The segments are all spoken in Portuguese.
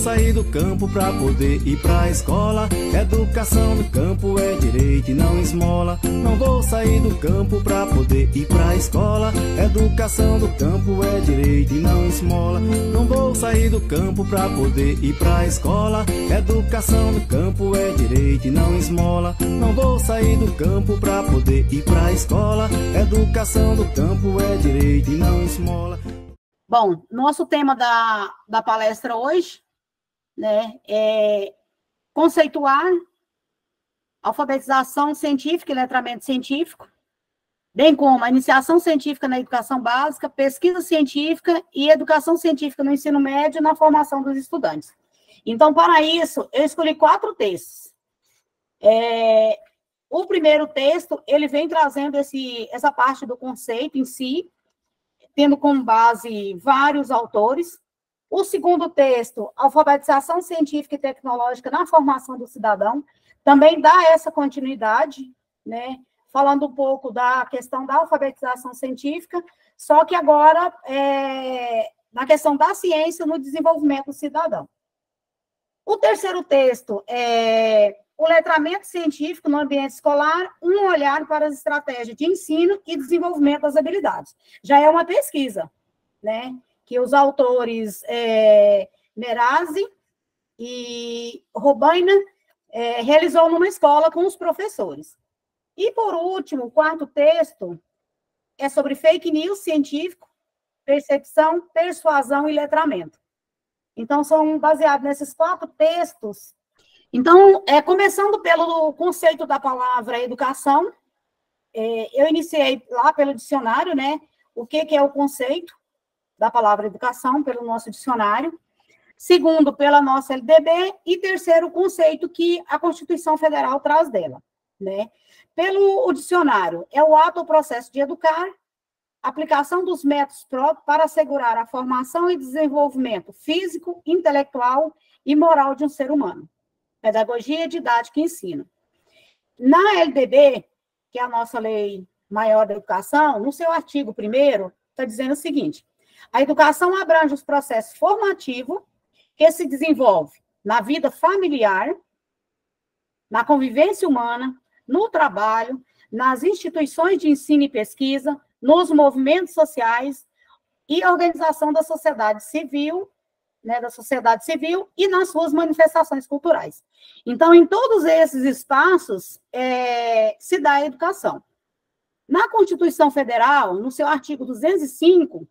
sair do campo pra poder ir pra escola. Educação no campo é direito e não esmola. Não vou sair do campo pra poder ir pra escola. Educação do campo é direito e não esmola. Não vou sair do campo pra poder ir pra escola. Educação no campo é direito e não esmola. Não vou sair do campo pra poder ir pra escola. Educação do campo é direito e não esmola. Bom, nosso tema da palestra hoje, né, é conceituar alfabetização científica e letramento científico, bem como a iniciação científica na educação básica, pesquisa científica e educação científica no ensino médio na formação dos estudantes. Então, para isso, eu escolhi 4 textos. O primeiro texto, ele vem trazendo essa parte do conceito em si, tendo como base vários autores. O segundo texto, alfabetização científica e tecnológica na formação do cidadão, também dá essa continuidade, né, falando um pouco da questão da alfabetização científica, só que agora na questão da ciência no desenvolvimento do cidadão. O terceiro texto é o letramento científico no ambiente escolar, um olhar para as estratégias de ensino e desenvolvimento das habilidades. Já é uma pesquisa, né, que os autores Merazzi e Robaina realizou numa escola com os professores. E, por último, o quarto texto é sobre fake news científico, percepção, persuasão e letramento. Então, são baseados nesses 4 textos. Então, começando pelo conceito da palavra educação, eu iniciei lá pelo dicionário, né? O que é o conceito da palavra educação, pelo nosso dicionário. Segundo, pela nossa LDB. E terceiro, o conceito que a Constituição Federal traz dela, né? Pelo dicionário, é o ato ou processo de educar, aplicação dos métodos próprios para assegurar a formação e desenvolvimento físico, intelectual e moral de um ser humano. Pedagogia, didática e ensino. Na LDB, que é a nossa lei maior da educação, no seu artigo 1º, está dizendo o seguinte: a educação abrange os processos formativos que se desenvolvem na vida familiar, na convivência humana, no trabalho, nas instituições de ensino e pesquisa, nos movimentos sociais e organização da sociedade civil, né, e nas suas manifestações culturais. Então, em todos esses espaços, se dá a educação. Na Constituição Federal, no seu artigo 205,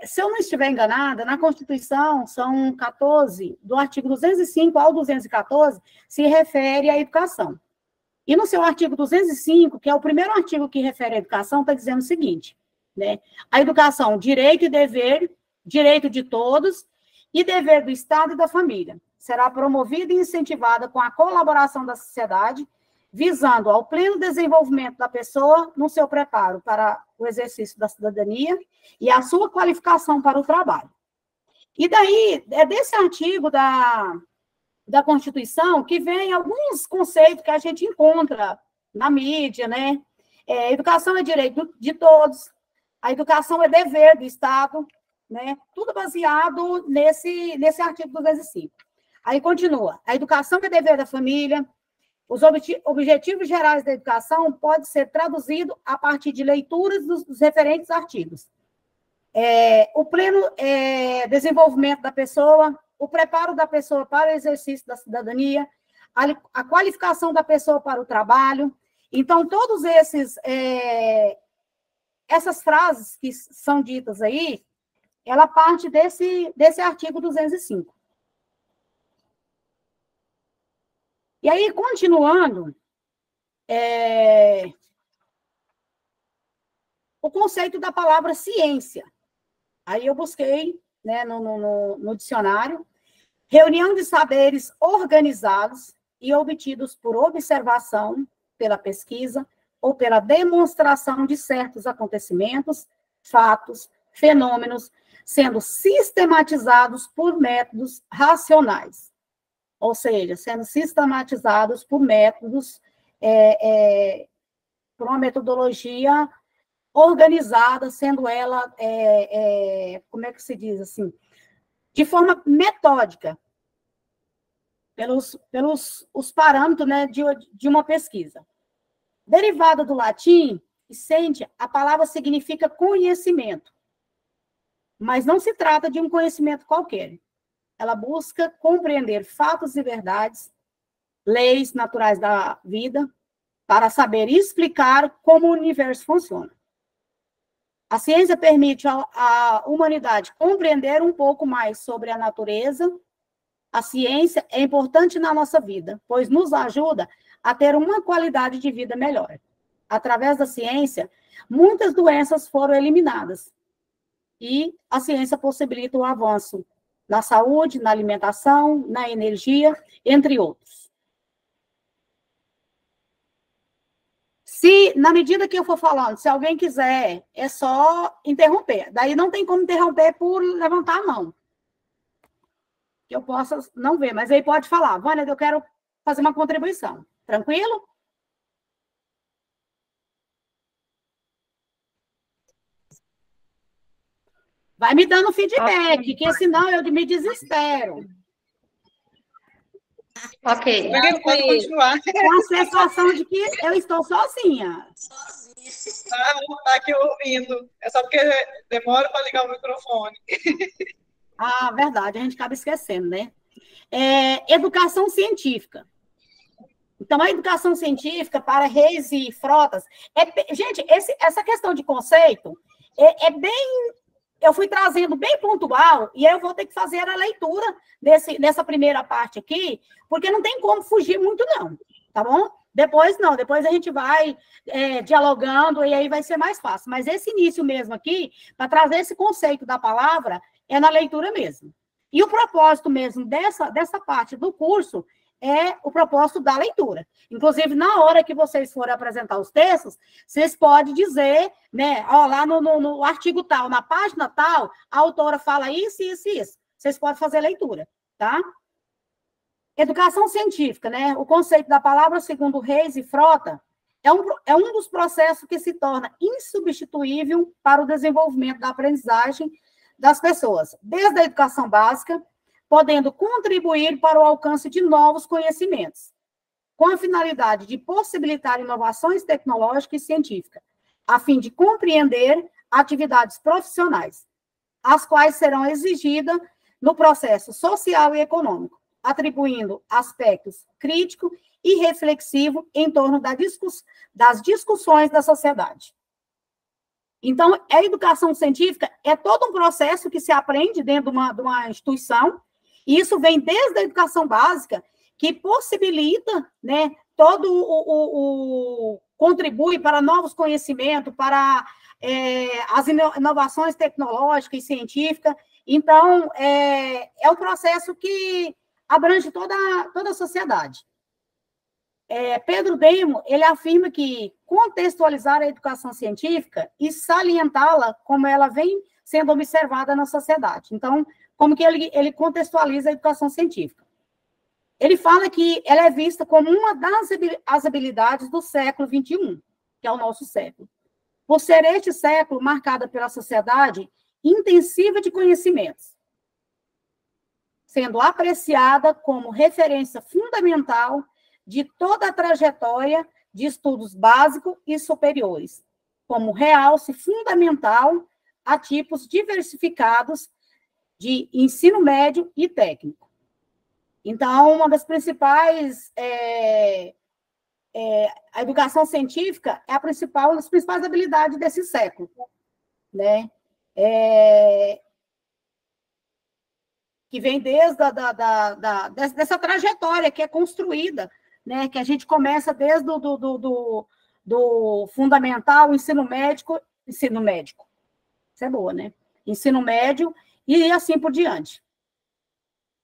se eu não estiver enganada, na Constituição, são 14, do artigo 205 ao 214, se refere à educação. E no seu artigo 205, que é o primeiro artigo que refere à educação, está dizendo o seguinte, né? A educação, direito e dever, direito de todos e dever do Estado e da família. Será promovida e incentivada com a colaboração da sociedade, visando ao pleno desenvolvimento da pessoa no seu preparo para o exercício da cidadania e a sua qualificação para o trabalho. E daí, é desse artigo da Constituição que vem alguns conceitos que a gente encontra na mídia, né? Educação é direito de todos, a educação é dever do Estado, né? Tudo baseado nesse artigo 205. Aí continua, a educação é dever da família, os objetivos gerais da educação podem ser traduzidos a partir de leituras dos referentes artigos. O pleno desenvolvimento da pessoa, o preparo da pessoa para o exercício da cidadania, a qualificação da pessoa para o trabalho. Então, todos essas frases que são ditas aí, ela parte desse artigo 205. E aí, continuando, o conceito da palavra ciência. Aí eu busquei, né, no dicionário, reunião de saberes organizados e obtidos por observação, pela pesquisa ou pela demonstração de certos acontecimentos, fatos, fenômenos, sendo sistematizados por métodos racionais. Ou seja, sendo sistematizados por métodos, por uma metodologia organizada, sendo ela, como é que se diz assim? de forma metódica, pelos os parâmetros, né, de uma pesquisa. Derivada do latim, sente, a palavra significa conhecimento, mas não se trata de um conhecimento qualquer. Ela busca compreender fatos e verdades, leis naturais da vida, para saber explicar como o universo funciona. A ciência permite à humanidade compreender um pouco mais sobre a natureza. A ciência é importante na nossa vida, pois nos ajuda a ter uma qualidade de vida melhor. Através da ciência, muitas doenças foram eliminadas. E a ciência possibilita o avanço na saúde, na alimentação, na energia, entre outros. Se, na medida que eu for falando, se alguém quiser, é só interromper. Daí não tem como interromper por levantar a mão. Que eu possa não ver, mas aí pode falar. Vânia, eu quero fazer uma contribuição. Tranquilo? Vai me dando feedback, que senão eu me desespero. Ok. Pode continuar. Com a sensação de que eu estou sozinha. Ah, não está aqui ouvindo. É só porque demora para ligar o microfone. Ah, verdade, a gente acaba esquecendo, né? Educação científica. Então, a educação científica para Reis e Frotas... gente, essa questão de conceito é bem... Eu fui trazendo bem pontual, e aí eu vou ter que fazer a leitura dessa primeira parte aqui, porque não tem como fugir muito, não, tá bom? Depois a gente vai dialogando, e aí vai ser mais fácil. Mas esse início mesmo aqui, para trazer esse conceito da palavra, é na leitura mesmo. E o propósito mesmo dessa parte do curso é o propósito da leitura. Inclusive, na hora que vocês forem apresentar os textos, vocês podem dizer, né, lá no artigo tal, na página tal, a autora fala isso, isso e isso. Vocês podem fazer leitura, tá? Educação científica, né? O conceito da palavra, segundo Reis e Frota, é um dos processos que se torna insubstituível para o desenvolvimento da aprendizagem das pessoas, desde a educação básica, podendo contribuir para o alcance de novos conhecimentos, com a finalidade de possibilitar inovações tecnológicas e científicas, a fim de compreender atividades profissionais, as quais serão exigidas no processo social e econômico, atribuindo aspectos críticos e reflexivos em torno das discussões da sociedade. Então, a educação científica é todo um processo que se aprende dentro de uma instituição, e isso vem desde a educação básica, que possibilita, né, contribui para novos conhecimentos, para as inovações tecnológicas e científicas. Então, é um processo que abrange toda a sociedade. Pedro Demo, ele afirma que contextualizar a educação científica e salientá-la como ela vem sendo observada na sociedade. Então, como que ele contextualiza a educação científica? Ele fala que ela é vista como uma das habilidades do século XXI, que é o nosso século. Por ser este século marcado pela sociedade intensiva de conhecimentos, sendo apreciada como referência fundamental de toda a trajetória de estudos básicos e superiores, como realce fundamental a tipos diversificados de ensino médio e técnico. Então, uma das principais... a educação científica é uma das principais habilidades desse século, né? Que vem desde dessa trajetória que é construída, né? Que a gente começa desde do fundamental, ensino médico, isso é boa, né? Ensino médio e assim por diante.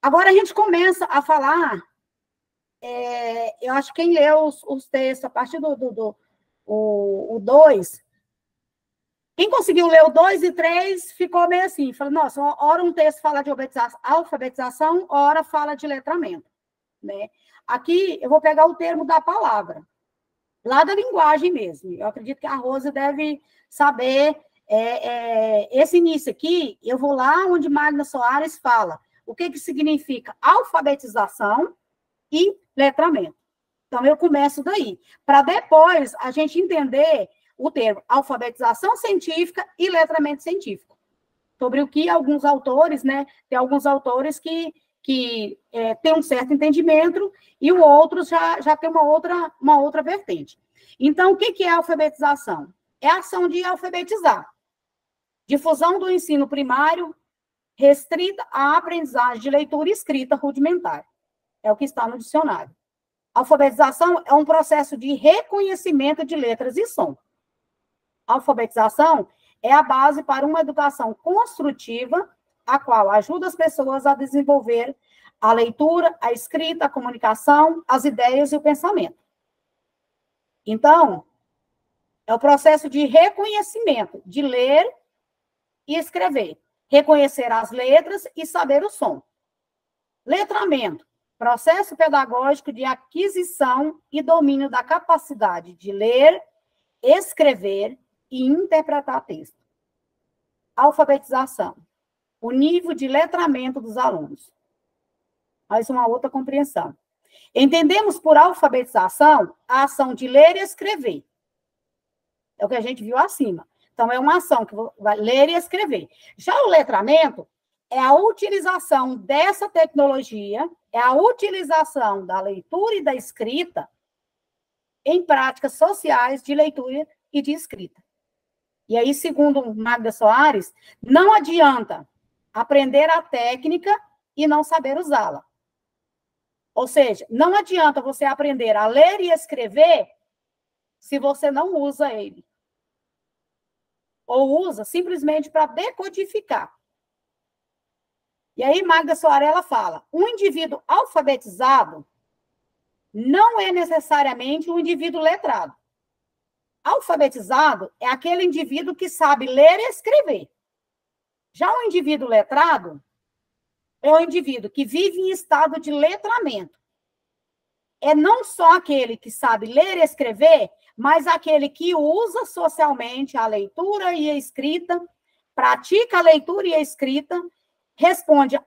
Agora a gente começa a falar, eu acho que quem leu os textos a partir do 2, quem conseguiu ler o 2 e 3 ficou meio assim, falou, nossa, ora um texto fala de alfabetização, ora fala de letramento, né? Aqui eu vou pegar o termo da palavra, lá da linguagem mesmo. Eu acredito que a Rose deve saber esse início aqui, eu vou lá onde Magda Soares fala o que significa alfabetização e letramento. Então, eu começo daí, para depois a gente entender o termo alfabetização científica e letramento científico, sobre o que alguns autores, né, tem alguns autores que tem um certo entendimento e o outro já tem uma outra vertente. Então, o que é alfabetização? É a ação de alfabetizar. Difusão do ensino primário restrita à aprendizagem de leitura e escrita rudimentar. É o que está no dicionário. Alfabetização é um processo de reconhecimento de letras e som. Alfabetização é a base para uma educação construtiva, a qual ajuda as pessoas a desenvolver a leitura, a escrita, a comunicação, as ideias e o pensamento. Então, é o processo de reconhecimento, de ler e escrever. Reconhecer as letras e saber o som. Letramento, processo pedagógico de aquisição e domínio da capacidade de ler, escrever e interpretar texto. Alfabetização, o nível de letramento dos alunos. Mais uma outra compreensão. Entendemos por alfabetização a ação de ler e escrever. É o que a gente viu acima. Então, é uma ação que vai ler e escrever. Já o letramento é a utilização dessa tecnologia, é a utilização da leitura e da escrita em práticas sociais de leitura e de escrita. E aí, segundo Magda Soares, não adianta aprender a técnica e não saber usá-la. Ou seja, não adianta você aprender a ler e escrever se você não usa ele. Ou usa simplesmente para decodificar. E aí, Magda Soares, ela fala, um indivíduo alfabetizado não é necessariamente um indivíduo letrado. Alfabetizado é aquele indivíduo que sabe ler e escrever. Já o indivíduo letrado é o indivíduo que vive em estado de letramento. É não só aquele que sabe ler e escrever, mas aquele que usa socialmente a leitura e a escrita, pratica a leitura e a escrita, responde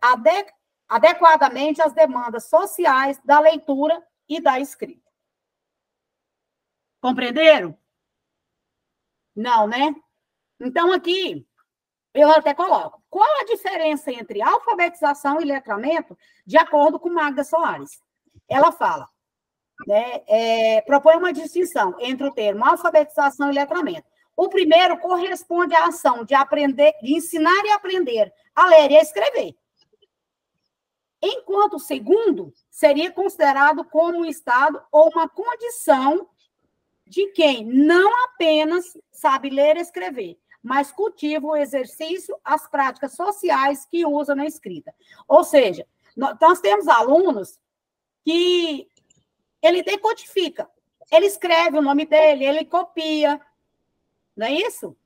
adequadamente às demandas sociais da leitura e da escrita. Compreenderam? Não, né? Então, aqui, eu até coloco. Qual a diferença entre alfabetização e letramento, de acordo com Magda Soares? Ela fala, né, propõe uma distinção entre o termo alfabetização e letramento. O primeiro corresponde à ação de aprender, de ensinar e aprender a ler e a escrever. Enquanto o segundo seria considerado como um estado ou uma condição de quem não apenas sabe ler e escrever, mas cultiva o exercício, as práticas sociais que usa na escrita. Ou seja, nós temos alunos que ele decodifica, ele escreve o nome dele, ele copia, não é isso?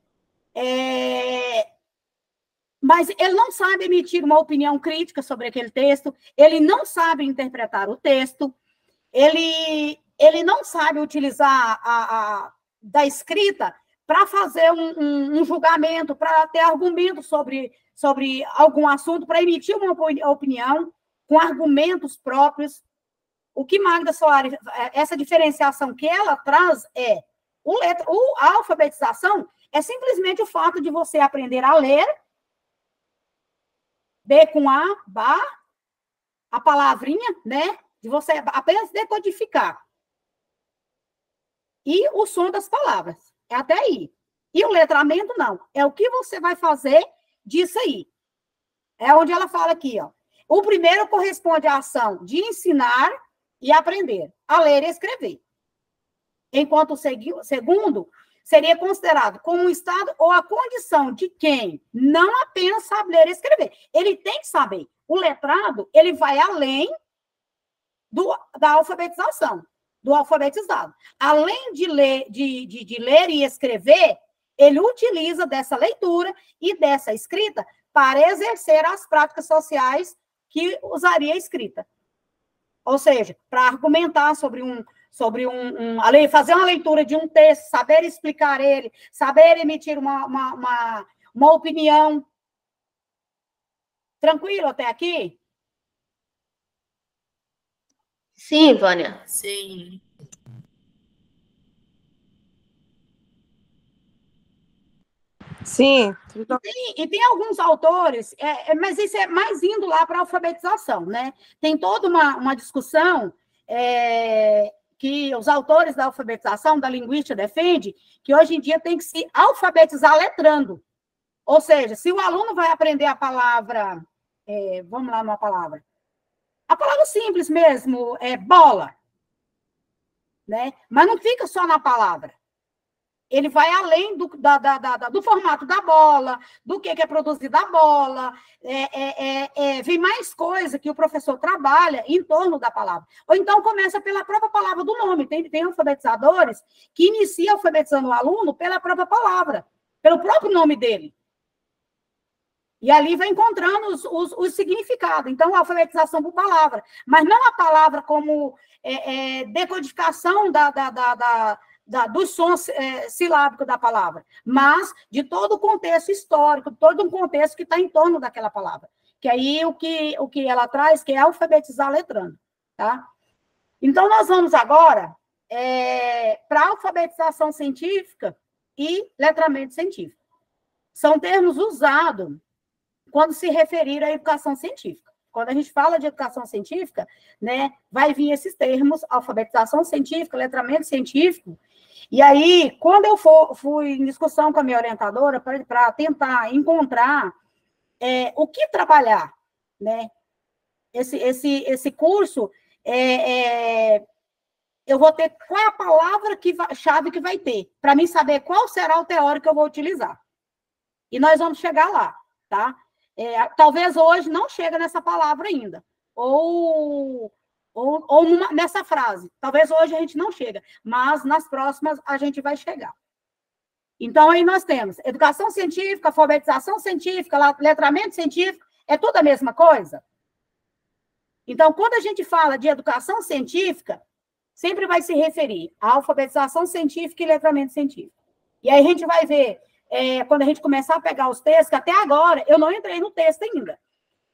Mas ele não sabe emitir uma opinião crítica sobre aquele texto, ele não sabe interpretar o texto, ele não sabe utilizar da escrita para fazer um julgamento, para ter argumento sobre algum assunto, para emitir uma opinião com argumentos próprios. O que Magda Soares, essa diferenciação que ela traz a alfabetização é simplesmente o fato de você aprender a ler, B com A, Bá, a palavrinha, né? De você apenas decodificar. E o som das palavras. É até aí. E o letramento, não. É o que você vai fazer disso aí. É onde ela fala aqui, ó. O primeiro corresponde à ação de ensinar e aprender a ler e escrever. Enquanto o segundo seria considerado como um estado ou a condição de quem não apenas sabe ler e escrever. Ele tem que saber. O letrado, ele vai além da alfabetização, do alfabetizado. Além de ler e escrever, ele utiliza dessa leitura e dessa escrita para exercer as práticas sociais que usaria a escrita. Ou seja, para argumentar sobre sobre fazer uma leitura de um texto, saber explicar ele, saber emitir uma opinião. Tranquilo até aqui? Sim, Vânia. Sim. Sim. E tem alguns autores, mas isso é mais indo lá para a alfabetização, né? Tem toda uma discussão que os autores da alfabetização, da linguística, defendem, que hoje em dia tem que se alfabetizar letrando. Ou seja, se o aluno vai aprender a palavra, vamos lá numa palavra, a palavra simples mesmo, bola, né? Mas não fica só na palavra. Ele vai além do formato da bola, do que é produzido a bola, vem mais coisa que o professor trabalha em torno da palavra. Ou então começa pela própria palavra do nome. Tem alfabetizadores que iniciam alfabetizando o aluno pela própria palavra, pelo próprio nome dele. E ali vai encontrando os significados. Então, a alfabetização por palavra. Mas não a palavra como decodificação do som silábico da palavra, mas de todo o contexto histórico, todo um contexto que está em torno daquela palavra. Que aí o que ela traz, que é alfabetizar letrando. Tá? Então, nós vamos agora para a alfabetização científica e letramento científico. São termos usados quando se referir à educação científica. Quando a gente fala de educação científica, né, vai vir esses termos, alfabetização científica, letramento científico. E aí, quando eu fui em discussão com a minha orientadora para tentar encontrar o que trabalhar, né? Esse curso, eu vou ter qual é a palavra-chave que vai ter, para mim saber qual será o teórico que eu vou utilizar. E nós vamos chegar lá, tá? Talvez hoje não chegue nessa palavra ainda, ou nessa frase. Talvez hoje a gente não chega, mas nas próximas a gente vai chegar. Então, aí nós temos educação científica, alfabetização científica, letramento científico, é tudo a mesma coisa? Então, quando a gente fala de educação científica, sempre vai se referir à alfabetização científica e letramento científico. E aí a gente vai ver, quando a gente começar a pegar os textos, que até agora eu não entrei no texto ainda.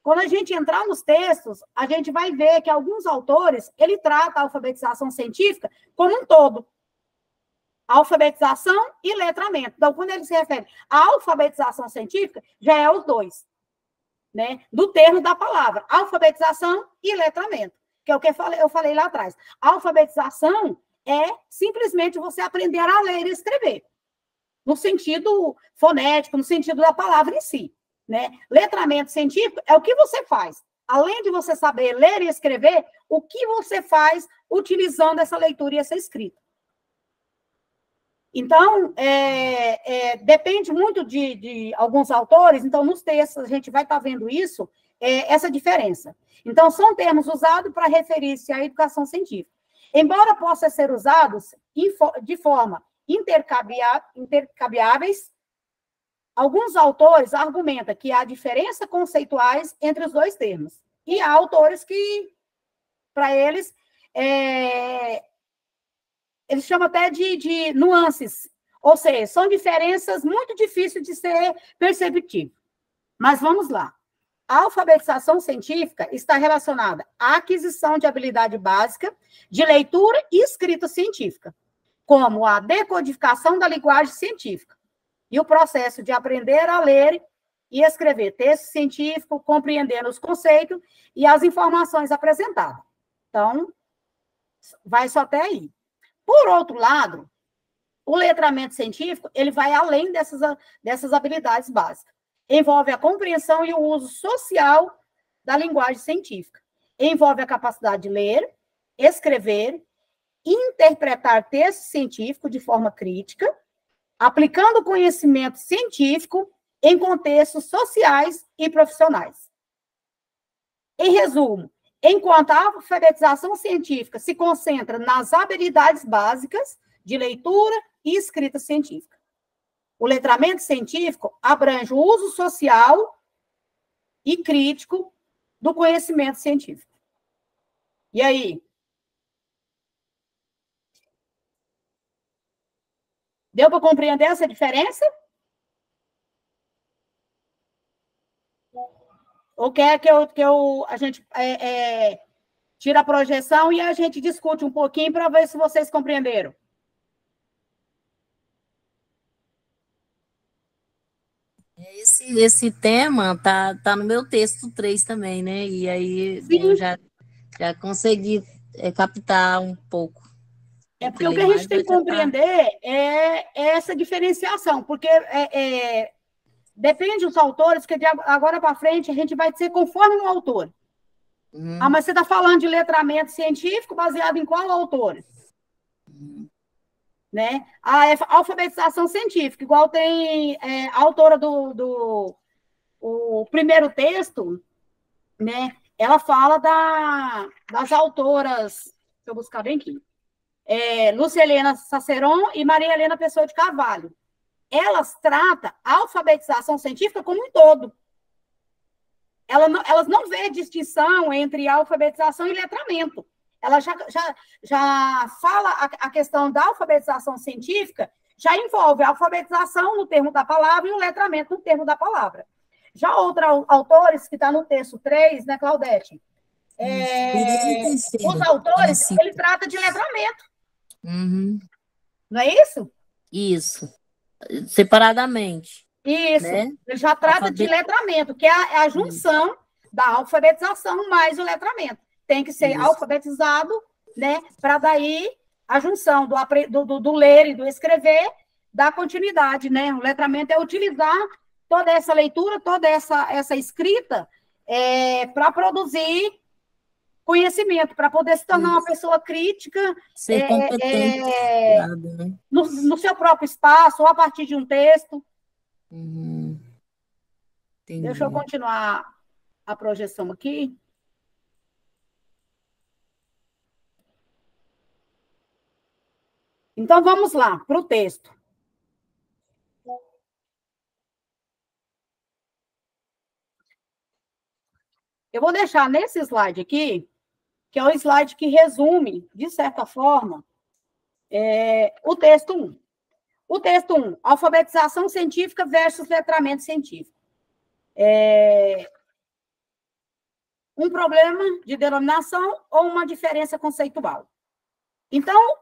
Quando a gente entrar nos textos, a gente vai ver que alguns autores, ele trata a alfabetização científica como um todo. Alfabetização e letramento. Então, quando ele se refere à alfabetização científica, já é os dois, né? Do termo da palavra, alfabetização e letramento, que é o que eu falei lá atrás. A alfabetização é simplesmente você aprender a ler e escrever, no sentido fonético, no sentido da palavra em si, né? Letramento científico é o que você faz. Além de você saber ler e escrever, o que você faz utilizando essa leitura e essa escrita. Então, depende muito de alguns autores, então, nos textos, a gente vai estar vendo isso, essa diferença. Então, são termos usados para referir-se à educação científica. Embora possam ser usados de forma intercambiáveis, alguns autores argumentam que há diferenças conceituais entre os dois termos. E há autores que, para eles, eles chamam até de nuances, ou seja, são diferenças muito difíceis de ser perceptíveis. Mas vamos lá. A alfabetização científica está relacionada à aquisição de habilidade básica de leitura e escrita científica, como a decodificação da linguagem científica e o processo de aprender a ler e escrever texto científico, compreendendo os conceitos e as informações apresentadas. Então, vai só até aí. Por outro lado, o letramento científico, ele vai além dessas habilidades básicas. Envolve a compreensão e o uso social da linguagem científica. Envolve a capacidade de ler, escrever, interpretar texto científico de forma crítica, aplicando conhecimento científico em contextos sociais e profissionais. Em resumo, enquanto a alfabetização científica se concentra nas habilidades básicas de leitura e escrita científica, o letramento científico abrange o uso social e crítico do conhecimento científico. E aí? Deu para compreender essa diferença? Ou quer que a gente tire a projeção e a gente discute um pouquinho para ver se vocês compreenderam? Esse tema tá no meu texto 3 também, né? E aí Sim. eu já consegui captar um pouco. Porque o que a gente tem que compreender é essa diferenciação, porque depende dos autores, que de agora para frente a gente vai ser conforme o autor. Ah, mas você está falando de letramento científico baseado em qual autor? Né? A alfabetização científica, igual tem a autora o primeiro texto, né? Ela fala das autoras, deixa eu buscar bem aqui, Lúcia Helena Saceron e Maria Helena Pessoa de Carvalho. Elas tratam a alfabetização científica como um todo. Elas não vê distinção entre alfabetização e letramento. Ela já fala a questão da alfabetização científica, já envolve a alfabetização no termo da palavra e o letramento no termo da palavra. Já outros autores, que está no texto 3, né, Claudete? Os autores, ele trata de letramento. Não é isso? Isso. Separadamente. Isso. Né? Ele já trata de letramento, que é a junção da alfabetização mais o letramento. Tem que ser alfabetizado, né, para daí a junção do ler e do escrever dar continuidade, né? O letramento é utilizar toda essa leitura, toda essa escrita para produzir conhecimento, para poder se tornar uma pessoa crítica, ser competente, né? no seu próprio espaço, ou a partir de um texto. Deixa eu continuar a projeção aqui. Então, vamos lá, para o texto. Eu vou deixar nesse slide aqui, que é o slide que resume, de certa forma, o texto 1. O texto 1, alfabetização científica versus letramento científico. Um problema de denominação ou uma diferença conceitual. Então,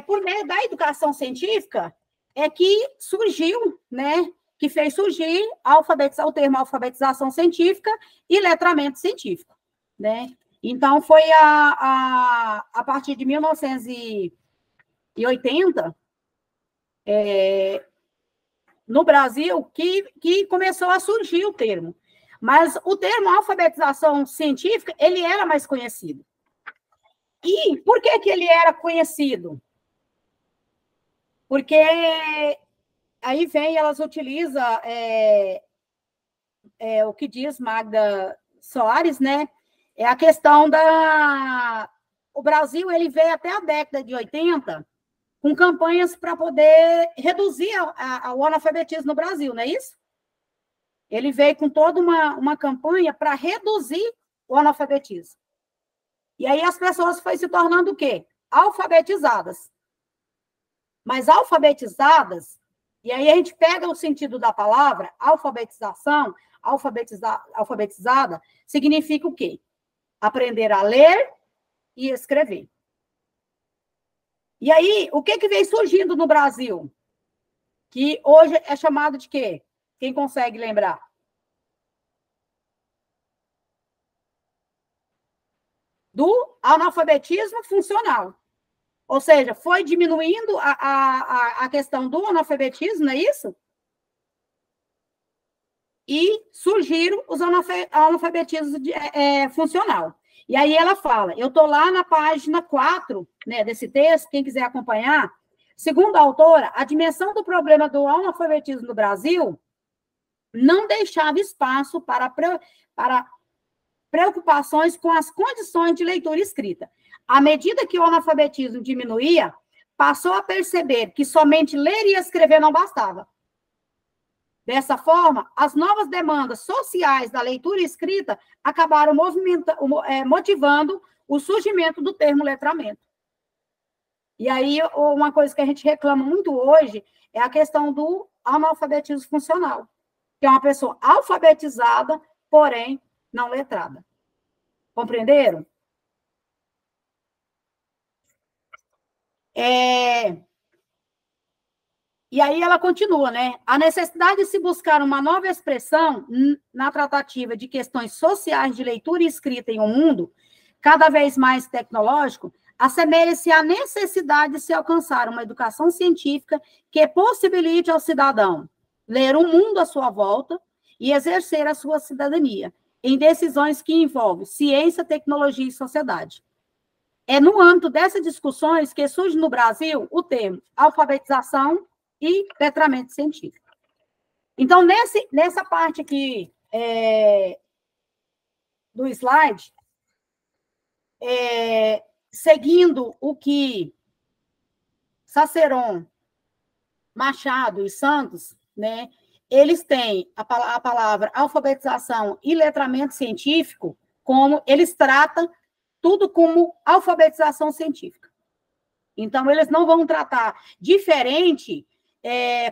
por meio da educação científica, é que surgiu, né, que fez surgir o termo alfabetização científica e letramento científico, né? Então, foi a partir de 1980, no Brasil, que começou a surgir o termo. Mas o termo alfabetização científica, ele era mais conhecido. E por que ele era conhecido? Porque aí elas utilizam o que diz Magda Soares, né? É a questão o Brasil, ele veio até a década de 80 com campanhas para poder reduzir o analfabetismo no Brasil, não é isso? Ele veio com toda uma campanha para reduzir o analfabetismo. E aí as pessoas foram se tornando o quê? Alfabetizadas. Mas alfabetizadas, e aí a gente pega o sentido da palavra, alfabetização, alfabetizada, significa o quê? Aprender a ler e escrever. E aí, o que veio surgindo no Brasil? Que hoje é chamado de quê? Quem consegue lembrar? Do analfabetismo funcional. Ou seja, foi diminuindo a questão do analfabetismo, não é isso? E surgiram os analfabetismos funcional. E aí ela fala, eu estou lá na página 4, né, desse texto, quem quiser acompanhar. Segundo a autora, a dimensão do problema do analfabetismo no Brasil não deixava espaço para preocupações com as condições de leitura e escrita. À medida que o analfabetismo diminuía, passou a perceber que somente ler e escrever não bastava. Dessa forma, as novas demandas sociais da leitura e escrita acabaram motivando o surgimento do termo letramento. E aí, uma coisa que a gente reclama muito hoje é a questão do analfabetismo funcional, que é uma pessoa alfabetizada, porém não letrada. Compreenderam? E aí ela continua, né? A necessidade de se buscar uma nova expressão na tratativa de questões sociais de leitura e escrita em um mundo cada vez mais tecnológico assemelha-se à necessidade de se alcançar uma educação científica que possibilite ao cidadão ler o mundo à sua volta e exercer a sua cidadania em decisões que envolvem ciência, tecnologia e sociedade. É no âmbito dessas discussões que surge no Brasil o termo alfabetização e letramento científico. Então, nessa parte aqui do slide, seguindo o que Cicerón, Machado e Santos, né, eles têm a palavra alfabetização e letramento científico, como eles tratam tudo como alfabetização científica. Então, eles não vão tratar diferente.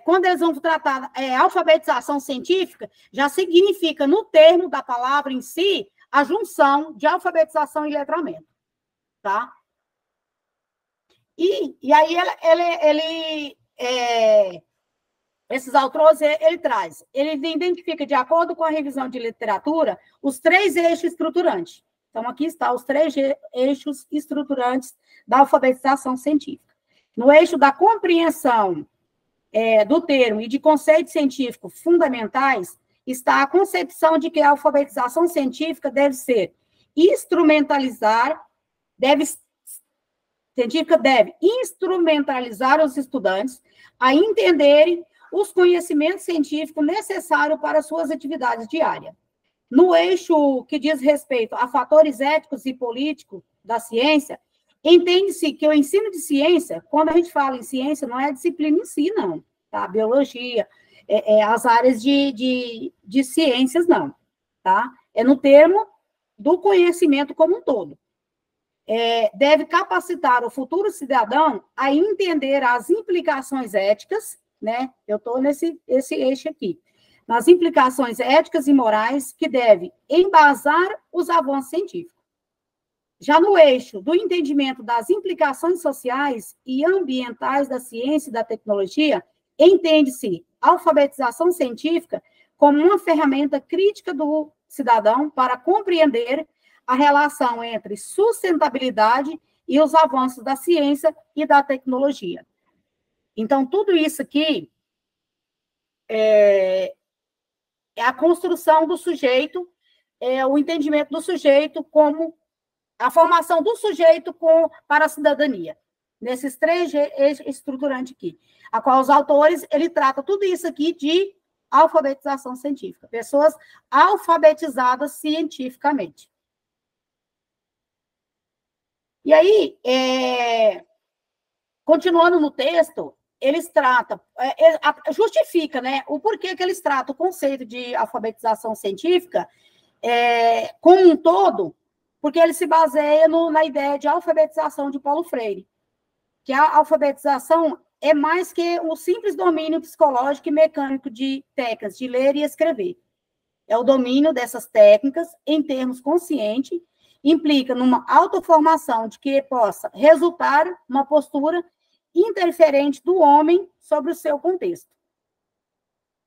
Quando eles vão tratar alfabetização científica, já significa, no termo da palavra em si, a junção de alfabetização e letramento. Tá? E aí, esses autores, ele identifica, de acordo com a revisão de literatura, os 3 eixos estruturantes. Então, aqui estão os 3 eixos estruturantes da alfabetização científica. No eixo da compreensão do termo e de conceitos científicos fundamentais, está a concepção de que a alfabetização científica deve instrumentalizar os estudantes a entenderem os conhecimentos científicos necessários para suas atividades diárias. No eixo que diz respeito a fatores éticos e políticos da ciência, entende-se que o ensino de ciência, quando a gente fala em ciência, não é a disciplina em si, não, tá? Biologia, as áreas de ciências, não, tá? É no termo do conhecimento como um todo. Deve capacitar o futuro cidadão a entender as implicações éticas, né? Eu estou nesse eixo aqui. Nas implicações éticas e morais que deve embasar os avanços científicos. Já no eixo do entendimento das implicações sociais e ambientais da ciência e da tecnologia, entende-se a alfabetização científica como uma ferramenta crítica do cidadão para compreender a relação entre sustentabilidade e os avanços da ciência e da tecnologia. Então, tudo isso aqui é a construção do sujeito, o entendimento do sujeito como a formação do sujeito para a cidadania, nesses 3 eixos estruturantes aqui, a qual os autores, ele trata tudo isso aqui de alfabetização científica, pessoas alfabetizadas cientificamente. E aí, continuando no texto, eles tratam, justifica, né, o porquê que eles tratam o conceito de alfabetização científica como um todo, porque ele se baseia na ideia de alfabetização de Paulo Freire, que a alfabetização é mais que o simples domínio psicológico e mecânico de técnicas de ler e escrever. É o domínio dessas técnicas em termos conscientes, implica numa autoformação de que possa resultar uma postura interferente do homem sobre o seu contexto.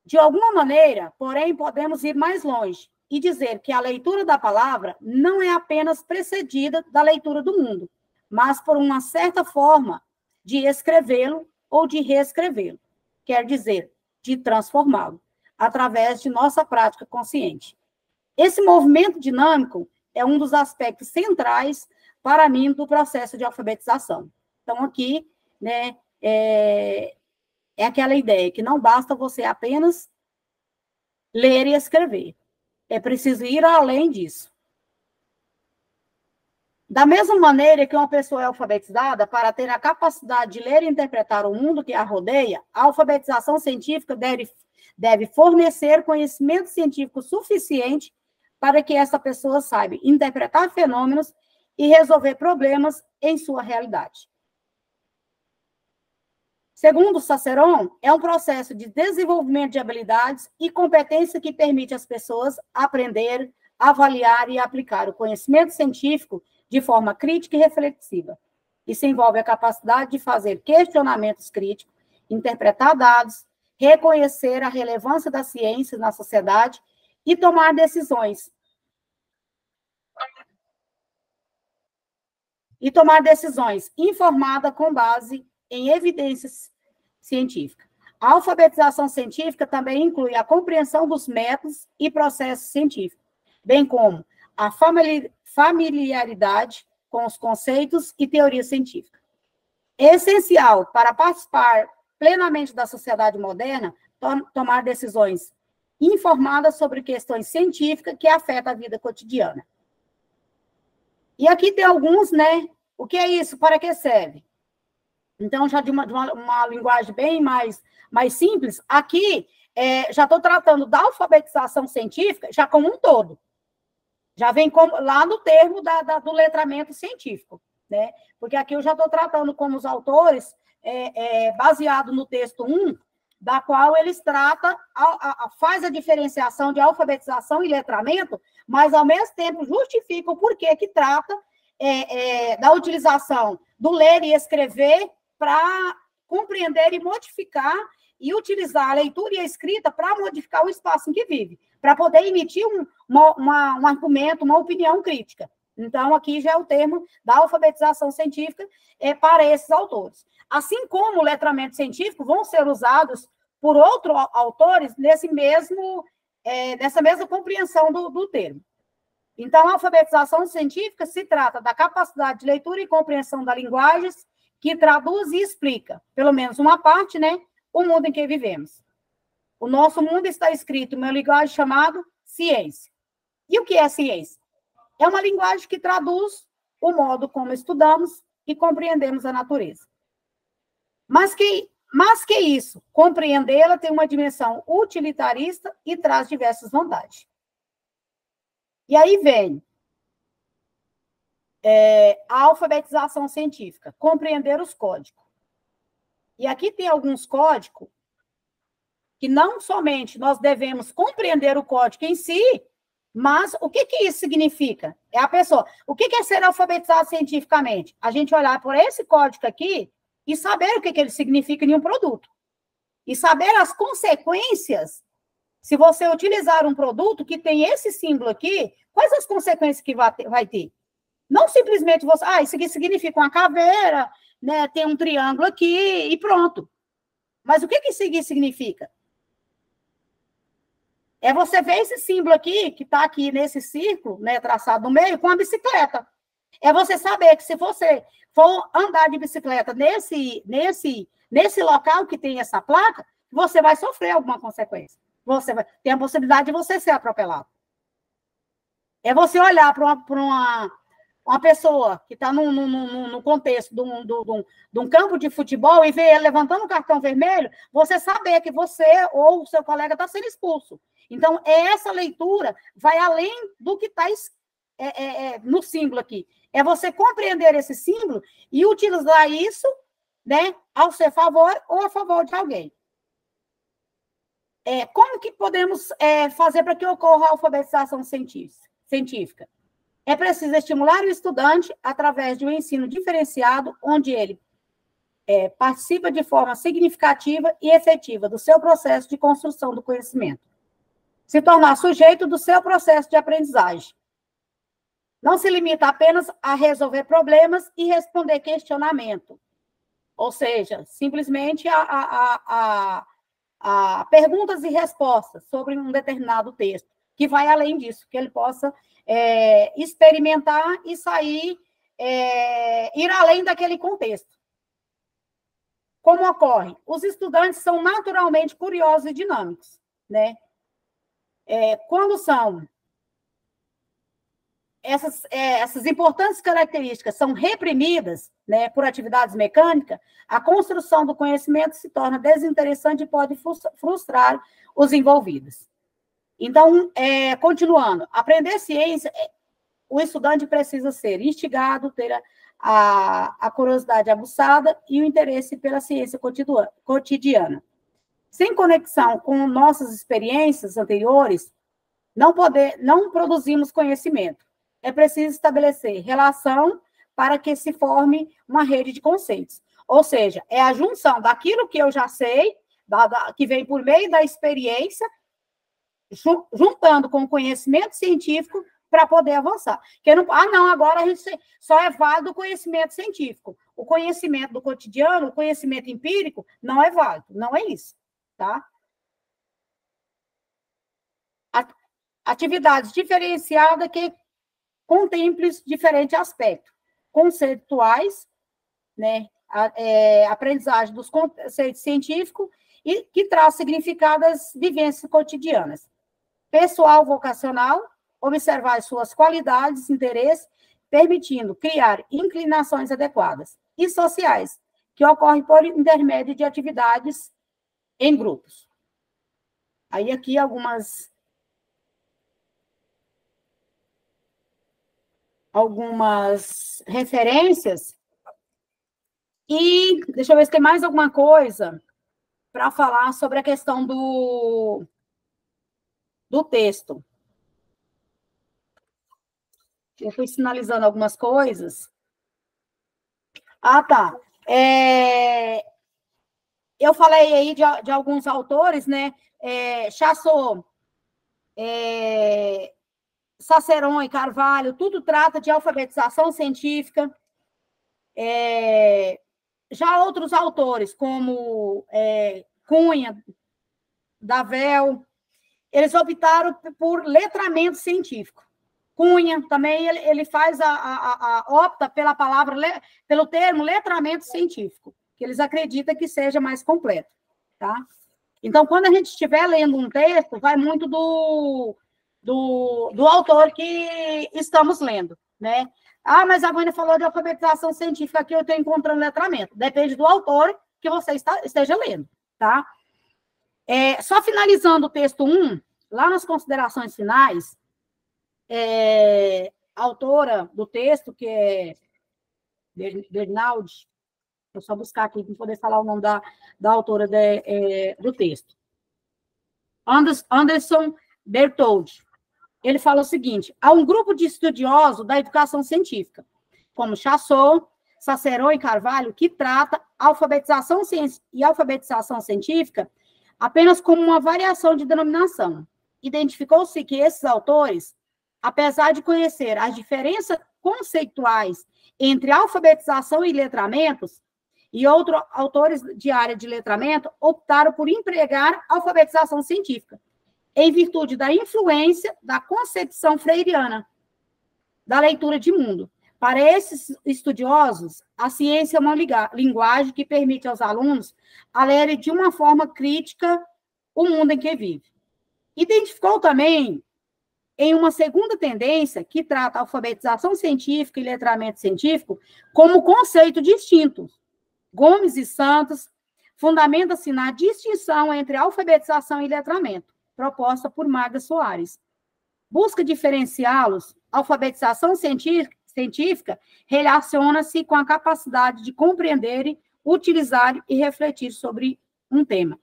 De alguma maneira, porém, podemos ir mais longe e dizer que a leitura da palavra não é apenas precedida da leitura do mundo, mas por uma certa forma de escrevê-lo ou de reescrevê-lo, quer dizer, de transformá-lo, através de nossa prática consciente. Esse movimento dinâmico é um dos aspectos centrais, para mim, do processo de alfabetização. Então, aqui, né, é aquela ideia que não basta você apenas ler e escrever. É preciso ir além disso. Da mesma maneira que uma pessoa é alfabetizada, para ter a capacidade de ler e interpretar o mundo que a rodeia, a alfabetização científica deve fornecer conhecimento científico suficiente para que essa pessoa saiba interpretar fenômenos e resolver problemas em sua realidade. Segundo Cicerón, é um processo de desenvolvimento de habilidades e competência que permite às pessoas aprender, avaliar e aplicar o conhecimento científico de forma crítica e reflexiva. Isso envolve a capacidade de fazer questionamentos críticos, interpretar dados, reconhecer a relevância da ciência na sociedade e tomar decisões. Informada com base em evidências científicas. A alfabetização científica também inclui a compreensão dos métodos e processos científicos, bem como a familiaridade com os conceitos e teorias científicas. É essencial para participar plenamente da sociedade moderna, tomar decisões informadas sobre questões científicas que afetam a vida cotidiana. E aqui tem alguns, né? O que é isso? Para que serve? Então, já de uma linguagem bem mais simples, aqui já estou tratando da alfabetização científica já como um todo. Já vem lá no termo do letramento científico, né? Porque aqui eu já estou tratando como os autores, baseado no texto 1, da qual eles tratam, faz a diferenciação de alfabetização e letramento, mas, ao mesmo tempo, justifica o porquê que trata da utilização do ler e escrever para compreender e modificar e utilizar a leitura e a escrita para modificar o espaço em que vive, para poder emitir um argumento, uma opinião crítica. Então, aqui já é o termo da alfabetização científica para esses autores. Assim como o letramento científico vão ser usados por outros autores nessa mesma compreensão do termo. Então, a alfabetização científica se trata da capacidade de leitura e compreensão das linguagens que traduz e explica, pelo menos uma parte, né, o mundo em que vivemos. O nosso mundo está escrito em uma linguagem chamada ciência. E o que é ciência? É uma linguagem que traduz o modo como estudamos e compreendemos a natureza. Mas que isso, compreendê-la tem uma dimensão utilitarista e traz diversas vantagens. E aí vem a alfabetização científica, compreender os códigos. E aqui tem alguns códigos que não somente nós devemos compreender o código em si, mas o que isso significa? É a pessoa. O que é ser alfabetizado cientificamente? A gente olhar por esse código aqui e saber o que ele significa em um produto. E saber as consequências, se você utilizar um produto que tem esse símbolo aqui, quais as consequências que vai ter? Não simplesmente você, isso aqui significa uma caveira, né, tem um triângulo aqui e pronto. Mas o que isso aqui significa? É você ver esse símbolo aqui, que está aqui nesse círculo, né, traçado no meio, com a bicicleta. É você saber que se você for andar de bicicleta nesse local que tem essa placa, você vai sofrer alguma consequência. Tem a possibilidade de você ser atropelado. É você olhar para uma pessoa que está no contexto de um campo de futebol e ver ele levantando um cartão vermelho, você saber que você ou o seu colega está sendo expulso. Então, essa leitura vai além do que está no símbolo aqui. É você compreender esse símbolo e utilizar isso, né, ao seu favor ou a favor de alguém. Como que podemos fazer para que ocorra a alfabetização científica? É preciso estimular o estudante através de um ensino diferenciado, onde ele participa de forma significativa e efetiva do seu processo de construção do conhecimento. Se tornar sujeito do seu processo de aprendizagem. Não se limita apenas a resolver problemas e responder questionamento. Ou seja, simplesmente a perguntas e respostas sobre um determinado texto, que vai além disso, que ele possa experimentar e sair, ir além daquele contexto. Como ocorre? Os estudantes são naturalmente curiosos e dinâmicos, né? Quando são essas importantes características são reprimidas, né, por atividades mecânicas, a construção do conhecimento se torna desinteressante e pode frustrar os envolvidos. Então, continuando, aprender ciência o estudante precisa ser instigado, ter a curiosidade aguçada e o interesse pela ciência cotidiana. Sem conexão com nossas experiências anteriores, não produzimos conhecimento. É preciso estabelecer relação para que se forme uma rede de conceitos. Ou seja, é a junção daquilo que eu já sei, que vem por meio da experiência, juntando com o conhecimento científico para poder avançar. Agora a gente só é válido o conhecimento científico. O conhecimento do cotidiano, o conhecimento empírico, não é válido, não é isso, tá? Atividades diferenciadas que contemplem diferentes aspectos conceituais, né? Aprendizagem dos conceitos científicos e que traz significado às vivências cotidianas. Pessoal vocacional, observar suas qualidades, interesses, permitindo criar inclinações adequadas. E sociais, que ocorrem por intermédio de atividades em grupos. Aí aqui algumas referências. E deixa eu ver se tem mais alguma coisa para falar sobre a questão do texto. Eu fui sinalizando algumas coisas. Tá. Eu falei aí de alguns autores, né? Chassot, Cicerón e Carvalho, tudo trata de alfabetização científica. Já outros autores, como Cunha, Davel, eles optaram por letramento científico. Cunha também, ele faz opta pelo termo letramento científico, que eles acreditam que seja mais completo, tá? Então, quando a gente estiver lendo um texto, vai muito do autor que estamos lendo, né? Mas a Vânia falou de alfabetização científica, aqui eu estou encontrando letramento. Depende do autor que você esteja lendo, tá? Só finalizando o texto 1, lá nas considerações finais, a autora do texto, que é Bernaldi, vou só buscar aqui para poder falar o nome da autora do texto. Anderson Bertoldi. Ele fala o seguinte: há um grupo de estudiosos da educação científica, como Chassot, Cicerón e Carvalho, que trata alfabetização e alfabetização científica apenas como uma variação de denominação. Identificou-se que esses autores, apesar de conhecer as diferenças conceituais entre alfabetização e letramentos, e outros autores de área de letramento optaram por empregar alfabetização científica, em virtude da influência da concepção freiriana, da leitura de mundo. Para esses estudiosos, a ciência é uma linguagem que permite aos alunos a ler de uma forma crítica o mundo em que vive. Identificou também em uma segunda tendência que trata a alfabetização científica e letramento científico como conceito distinto. Gomes e Santos fundamenta-se na distinção entre alfabetização e letramento, proposta por Magda Soares. Busca diferenciá-los. Alfabetização científica relaciona-se com a capacidade de compreender, utilizar e refletir sobre um tema,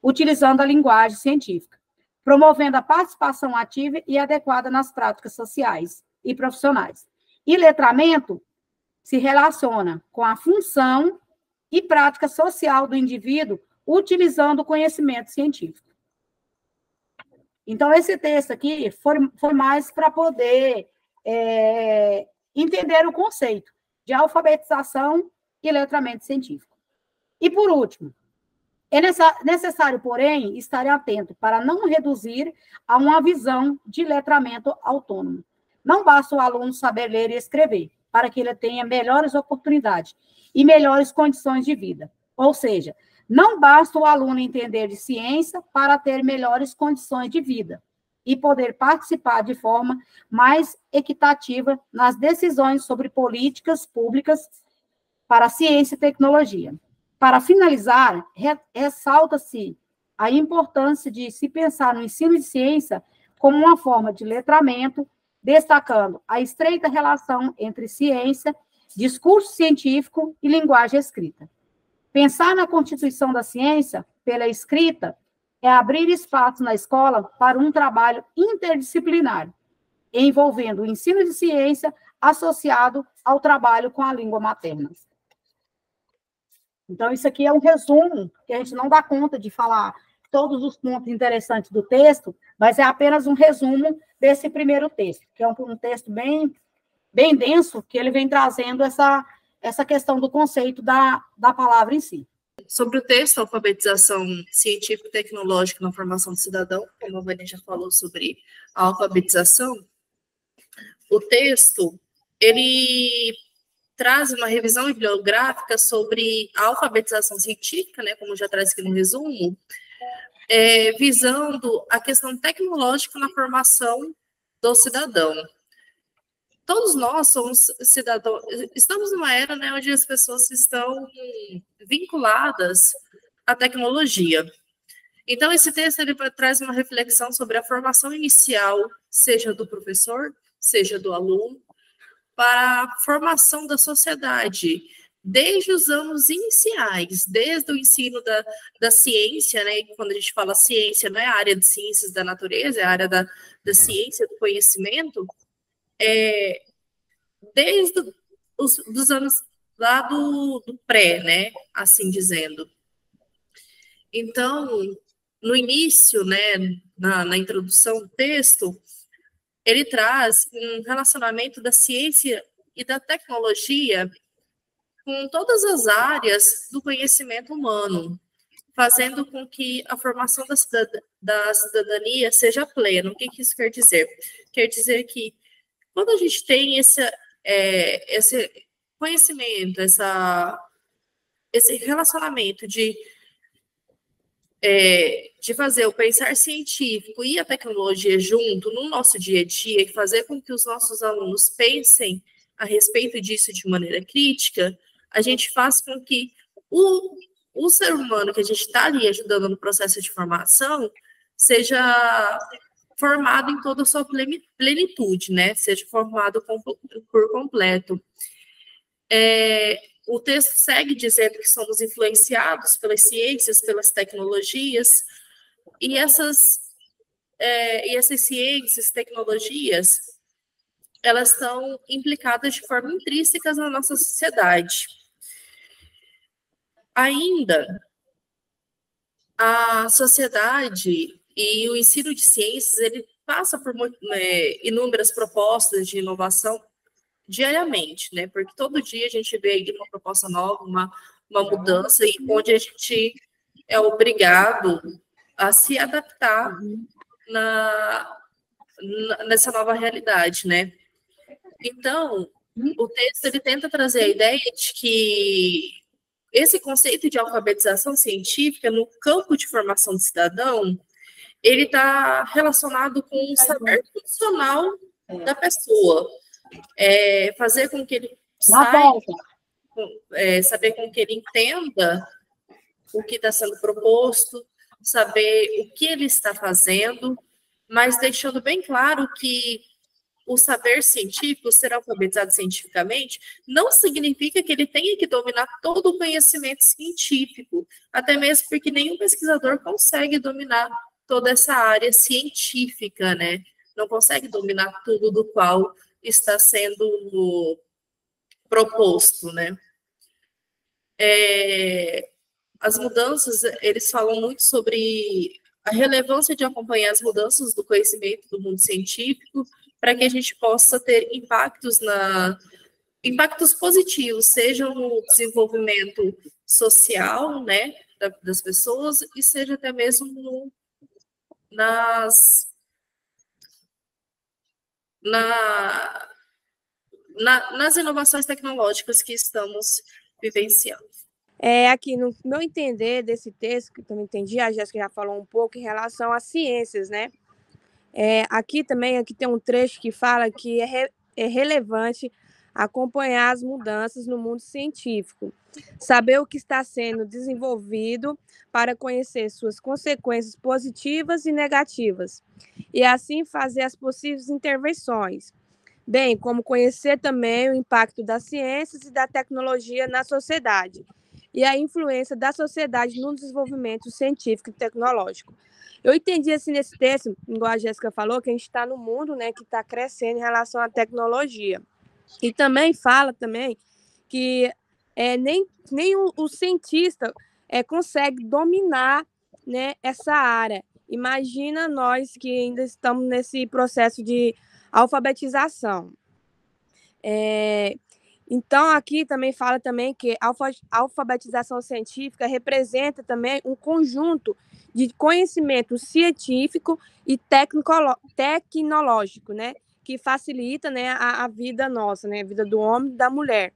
utilizando a linguagem científica, promovendo a participação ativa e adequada nas práticas sociais e profissionais. E letramento se relaciona com a função e prática social do indivíduo, utilizando o conhecimento científico. Então, esse texto aqui foi mais para poder entender o conceito de alfabetização e letramento científico. E, por último, é necessário, porém, estar atento para não reduzir a uma visão de letramento autônomo. Não basta o aluno saber ler e escrever, para que ele tenha melhores oportunidades e melhores condições de vida. Ou seja, não basta o aluno entender de ciência para ter melhores condições de vida e poder participar de forma mais equitativa nas decisões sobre políticas públicas para a ciência e tecnologia. Para finalizar, ressalta-se a importância de se pensar no ensino de ciência como uma forma de letramento destacando a estreita relação entre ciência, discurso científico e linguagem escrita. Pensar na constituição da ciência pela escrita é abrir espaço na escola para um trabalho interdisciplinar, envolvendo o ensino de ciência associado ao trabalho com a língua materna. Então, isso aqui é um resumo, que a gente não dá conta de falar todos os pontos interessantes do texto, mas é apenas um resumo desse primeiro texto, que é um texto bem denso, que ele vem trazendo essa questão do conceito da palavra em si. Sobre o texto, alfabetização científica e tecnológica na formação do cidadão, como a Vânia já falou sobre a alfabetização, o texto, ele traz uma revisão bibliográfica sobre a alfabetização científica, né, como já traz aqui no resumo, visando a questão tecnológica na formação do cidadão. Todos nós somos cidadãos, estamos numa era, né, onde as pessoas estão vinculadas à tecnologia. Então, esse texto ele traz uma reflexão sobre a formação inicial, seja do professor, seja do aluno, para a formação da sociedade, desde os anos iniciais, desde o ensino da ciência, né? Quando a gente fala ciência, não é a área de ciências da natureza, é a área da ciência, do conhecimento, desde os anos lá do pré, né? Assim dizendo. Então, no início, né, na introdução do texto, ele traz um relacionamento da ciência e da tecnologia com todas as áreas do conhecimento humano, fazendo com que a formação da cidadania seja plena. O que isso quer dizer? Quer dizer que quando a gente tem esse conhecimento, esse relacionamento de fazer o pensar científico e a tecnologia junto no nosso dia a dia e fazer com que os nossos alunos pensem a respeito disso de maneira crítica, a gente faz com que o ser humano que a gente está ali ajudando no processo de formação seja formado em toda a sua plenitude, né? Seja formado por completo. O texto segue dizendo que somos influenciados pelas ciências, pelas tecnologias, e essas ciências, tecnologias, elas estão implicadas de forma intrínseca na nossa sociedade. Ainda, a sociedade e o ensino de ciências, ele passa por inúmeras propostas de inovação diariamente, né? Porque todo dia a gente vê aí uma proposta nova, uma mudança, e onde a gente é obrigado a se adaptar nessa nova realidade, né? Então, o texto ele tenta trazer a ideia de que esse conceito de alfabetização científica no campo de formação do cidadão, ele está relacionado com o saber funcional da pessoa. Fazer com que ele saiba, saber com que ele entenda o que está sendo proposto, saber o que ele está fazendo, mas deixando bem claro que o saber científico, ser alfabetizado cientificamente, não significa que ele tenha que dominar todo o conhecimento científico, até mesmo porque nenhum pesquisador consegue dominar toda essa área científica, né? Não consegue dominar tudo do qual está sendo proposto, né? As mudanças, eles falam muito sobre a relevância de acompanhar as mudanças do conhecimento do mundo científico para que a gente possa ter impactos positivos, seja no desenvolvimento social, né, das pessoas, e seja até mesmo nas inovações tecnológicas que estamos vivenciando. Aqui, no meu entender desse texto, que eu não entendi, a Jéssica já falou um pouco em relação às ciências, né? Aqui tem um trecho que fala que é relevante acompanhar as mudanças no mundo científico, saber o que está sendo desenvolvido para conhecer suas consequências positivas e negativas, e assim fazer as possíveis intervenções, bem como conhecer também o impacto das ciências e da tecnologia na sociedade e a influência da sociedade no desenvolvimento científico e tecnológico. Eu entendi assim nesse texto, igual a Jéssica falou, que a gente está no mundo, né, que está crescendo em relação à tecnologia. E também fala também que nem o cientista consegue dominar, né, essa área. Imagina nós que ainda estamos nesse processo de alfabetização. Então, aqui também fala também que a alfabetização científica representa também um conjunto de conhecimento científico e tecnológico, né, que facilita, né, a vida nossa, né, a vida do homem e da mulher.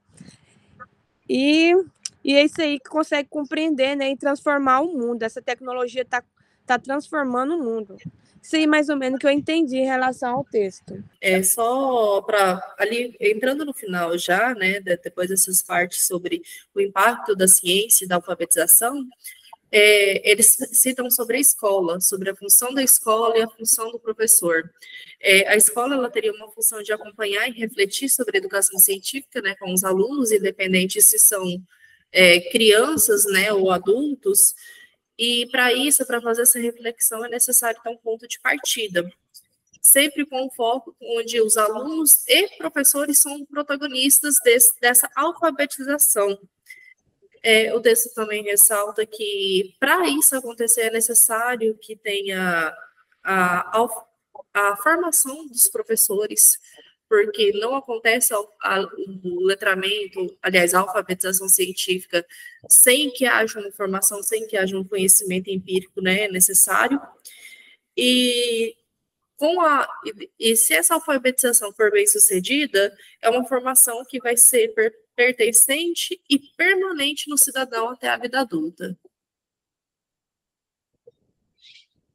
E é isso aí que consegue compreender, né, e transformar o mundo. Essa tecnologia está transformando o mundo. Isso aí, mais ou menos, que eu entendi em relação ao texto. Só para ali, entrando no final já, né, depois dessas partes sobre o impacto da ciência e da alfabetização, eles citam sobre a escola, sobre a função da escola e a função do professor. A escola ela teria uma função de acompanhar e refletir sobre a educação científica, né, com os alunos, independente se são crianças, né, ou adultos. E para isso, para fazer essa reflexão, é necessário ter um ponto de partida, sempre com um foco onde os alunos e professores são protagonistas dessa alfabetização. O texto também ressalta que, para isso acontecer, é necessário que tenha a formação dos professores, porque não acontece o letramento, aliás, a alfabetização científica, sem que haja uma formação, sem que haja um conhecimento empírico, né, necessário. E se essa alfabetização for bem sucedida, é uma formação que vai ser pertencente e permanente no cidadão até a vida adulta.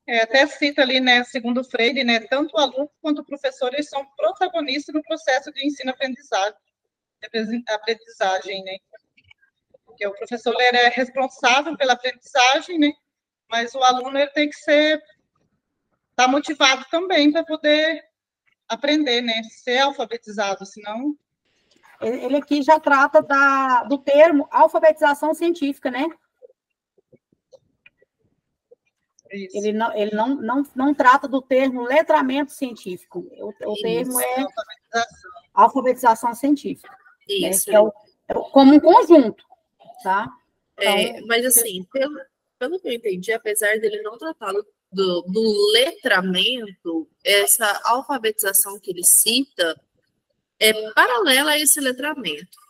Até cita ali, né, segundo Freire, né, tanto o aluno quanto o professor, eles são protagonistas no processo de ensino-aprendizagem, né, porque o professor ele é responsável pela aprendizagem, né, mas o aluno ele tem que estar motivado também para poder aprender, né, ser alfabetizado, senão... Ele aqui já trata do termo alfabetização científica, né? Isso. Ele não trata do termo letramento científico. O termo é alfabetização científica. Isso. Né? Que é como um conjunto, tá? Então, mas, assim, pelo que eu entendi, apesar dele não tratar do letramento, essa alfabetização que ele cita é paralela a esse letramento.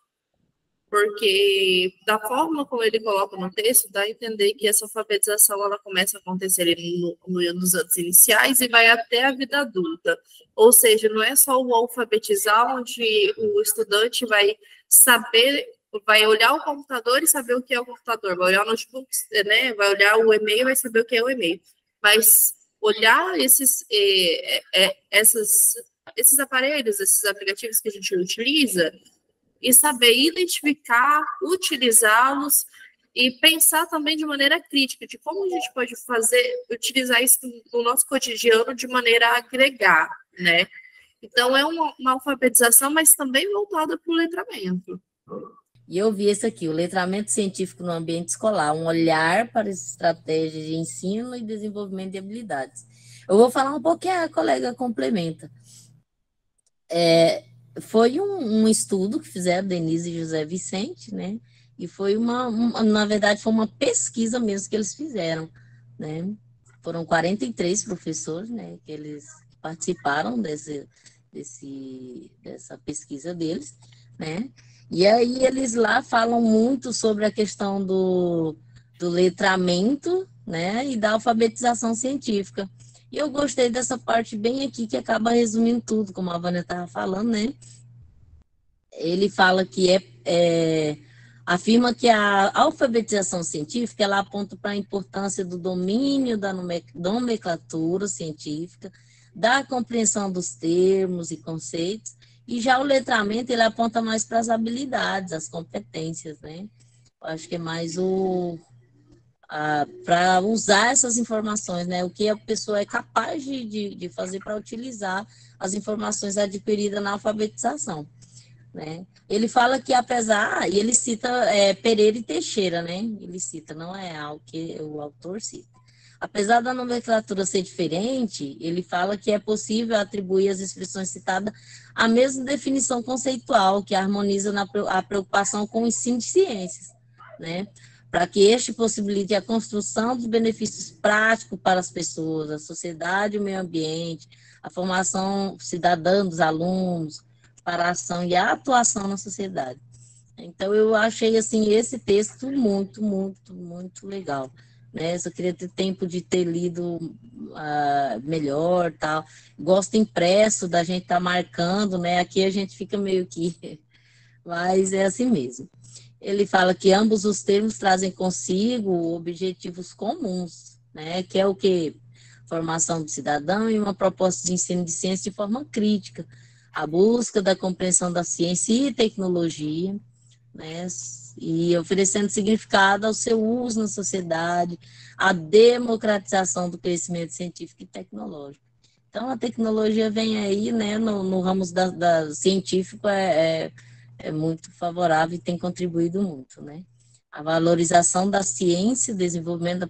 Porque, da forma como ele coloca no texto, dá a entender que essa alfabetização ela começa a acontecer nos anos iniciais e vai até a vida adulta. Ou seja, não é só o alfabetizar, onde o estudante vai saber, vai olhar o computador e saber o que é o computador, vai olhar o notebook, né? Vai olhar o e-mail e vai saber o que é o e-mail. Mas olhar esses aparelhos, esses aplicativos que a gente utiliza, e saber identificar, utilizá-los e pensar também de maneira crítica de como a gente pode utilizar isso no nosso cotidiano de maneira a agregar, né? Então, é uma alfabetização, mas também voltada para o letramento. E eu vi isso aqui, o letramento científico no ambiente escolar, um olhar para as estratégias de ensino e desenvolvimento de habilidades. Eu vou falar um pouquinho, a colega complementa. Foi um estudo que fizeram Denise e José Vicente, né? E foi na verdade, foi uma pesquisa mesmo que eles fizeram, né? Foram 43 professores, né? Que eles participaram dessa pesquisa deles, né? E aí eles lá falam muito sobre a questão do letramento, né? E da alfabetização científica. E eu gostei dessa parte bem aqui, que acaba resumindo tudo, como a Vânia estava falando, né? Ele fala que afirma que a alfabetização científica ela aponta para a importância do domínio da nomenclatura científica, da compreensão dos termos e conceitos E já o letramento, ele aponta mais para as habilidades, as competências, né? Eu acho que é mais para usar essas informações, né? O que a pessoa é capaz de fazer para utilizar as informações adquiridas na alfabetização, né? Ele fala que apesar, e ele cita Pereira e Teixeira, né? Ele cita, não é algo que o autor cita. Apesar da nomenclatura ser diferente, ele fala que é possível atribuir às expressões citadas a mesma definição conceitual que harmoniza a preocupação com o ensino de ciências, né? Para que este possibilite a construção dos benefícios práticos para as pessoas, a sociedade e o meio ambiente, a formação cidadã dos alunos, para a ação e a atuação na sociedade. Então, eu achei, assim, esse texto muito, muito, muito legal, né? Só queria ter tempo de ter lido melhor, tal. Gosto impresso da gente estar marcando, né? Aqui a gente fica meio que... Mas é assim mesmo. Ele fala que ambos os termos trazem consigo objetivos comuns, né? Que é o quê? Formação do cidadão e uma proposta de ensino de ciência de forma crítica, a busca da compreensão da ciência e tecnologia, né? E oferecendo significado ao seu uso na sociedade, a democratização do conhecimento científico e tecnológico. Então, a tecnologia vem aí, né? No ramo científico é muito favorável e tem contribuído muito, né? A valorização da ciência, o desenvolvimento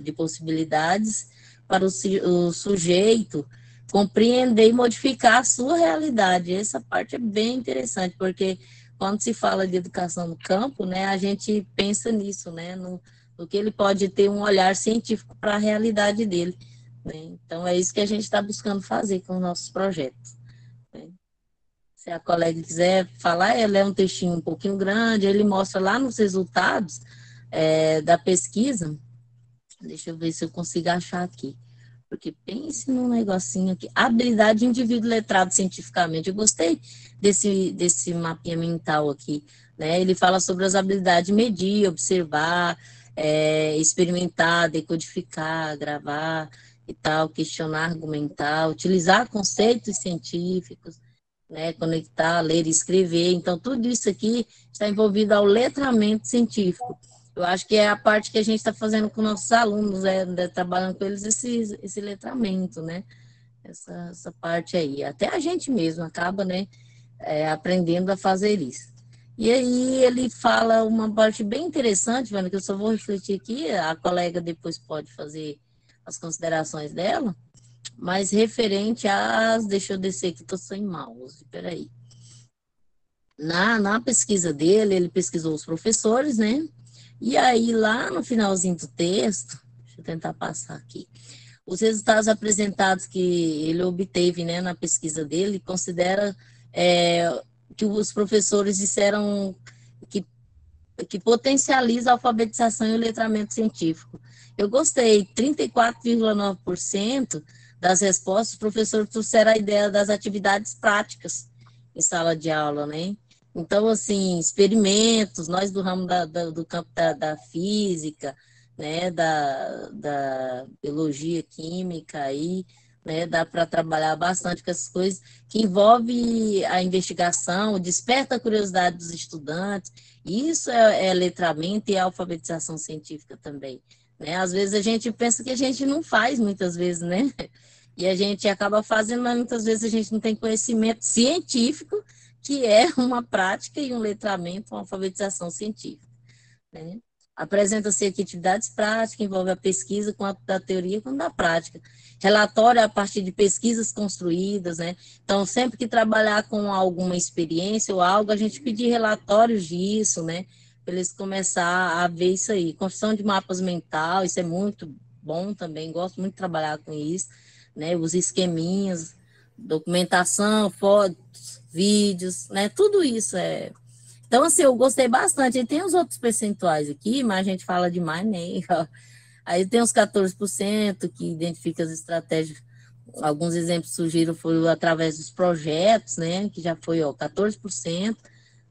de possibilidades para o sujeito compreender e modificar a sua realidade. Essa parte é bem interessante, porque quando se fala de educação no campo, né, a gente pensa nisso, né, no que ele pode ter um olhar científico para a realidade dele, né? Então, é isso que a gente está buscando fazer com os nossos projetos, né? Se a colega quiser falar, ela é um textinho um pouquinho grande, ele mostra lá nos resultados da pesquisa. Deixa eu ver se eu consigo achar aqui. Porque pense num negocinho aqui. Habilidade de indivíduo letrado cientificamente. Eu gostei desse mapinha mental aqui, né? Ele fala sobre as habilidades de medir, observar, experimentar, decodificar, gravar e tal, questionar, argumentar, utilizar conceitos científicos, né? Conectar, ler e escrever. Então, tudo isso aqui está envolvido ao letramento científico. Eu acho que é a parte que a gente está fazendo com nossos alunos, trabalhando com eles esse letramento, né? Essa parte aí. Até a gente mesmo acaba, né, aprendendo a fazer isso. E aí ele fala uma parte bem interessante, Vânia, que eu só vou refletir aqui, a colega depois pode fazer as considerações dela, mas referente às... Deixa eu descer aqui, estou sem mouse, peraí. Na pesquisa dele, ele pesquisou os professores, né? E aí, lá no finalzinho do texto, deixa eu tentar passar aqui, os resultados apresentados que ele obteve, né, na pesquisa dele, considera que os professores disseram que potencializa a alfabetização e o letramento científico. Eu gostei, 34,9% das respostas, os professores trouxeram a ideia das atividades práticas em sala de aula, né? Então, assim, experimentos, nós do ramo do campo da física, né, da biologia, química, aí, né, dá para trabalhar bastante com essas coisas, que envolve a investigação, desperta a curiosidade dos estudantes, isso é letramento e alfabetização científica também, né? Às vezes a gente pensa que a gente não faz, muitas vezes, né? E a gente acaba fazendo, mas muitas vezes a gente não tem conhecimento científico, que é uma prática e um letramento, uma alfabetização científica, né? Apresenta-se aqui atividades práticas, envolve a pesquisa quanto da teoria quanto da prática. Relatório a partir de pesquisas construídas, né? Então, sempre que trabalhar com alguma experiência ou algo, a gente pedir relatórios disso, né? Para eles começar a ver isso aí. Construção de mapas mental, isso é muito bom também, gosto muito de trabalhar com isso, né? Os esqueminhas, documentação, fotos, vídeos, né? Tudo isso é... Então, assim, eu gostei bastante. E tem os outros percentuais aqui, mas a gente fala demais, né? Aí tem os 14% que identifica as estratégias. Alguns exemplos surgiram foi através dos projetos, né? Que já foi, 14%,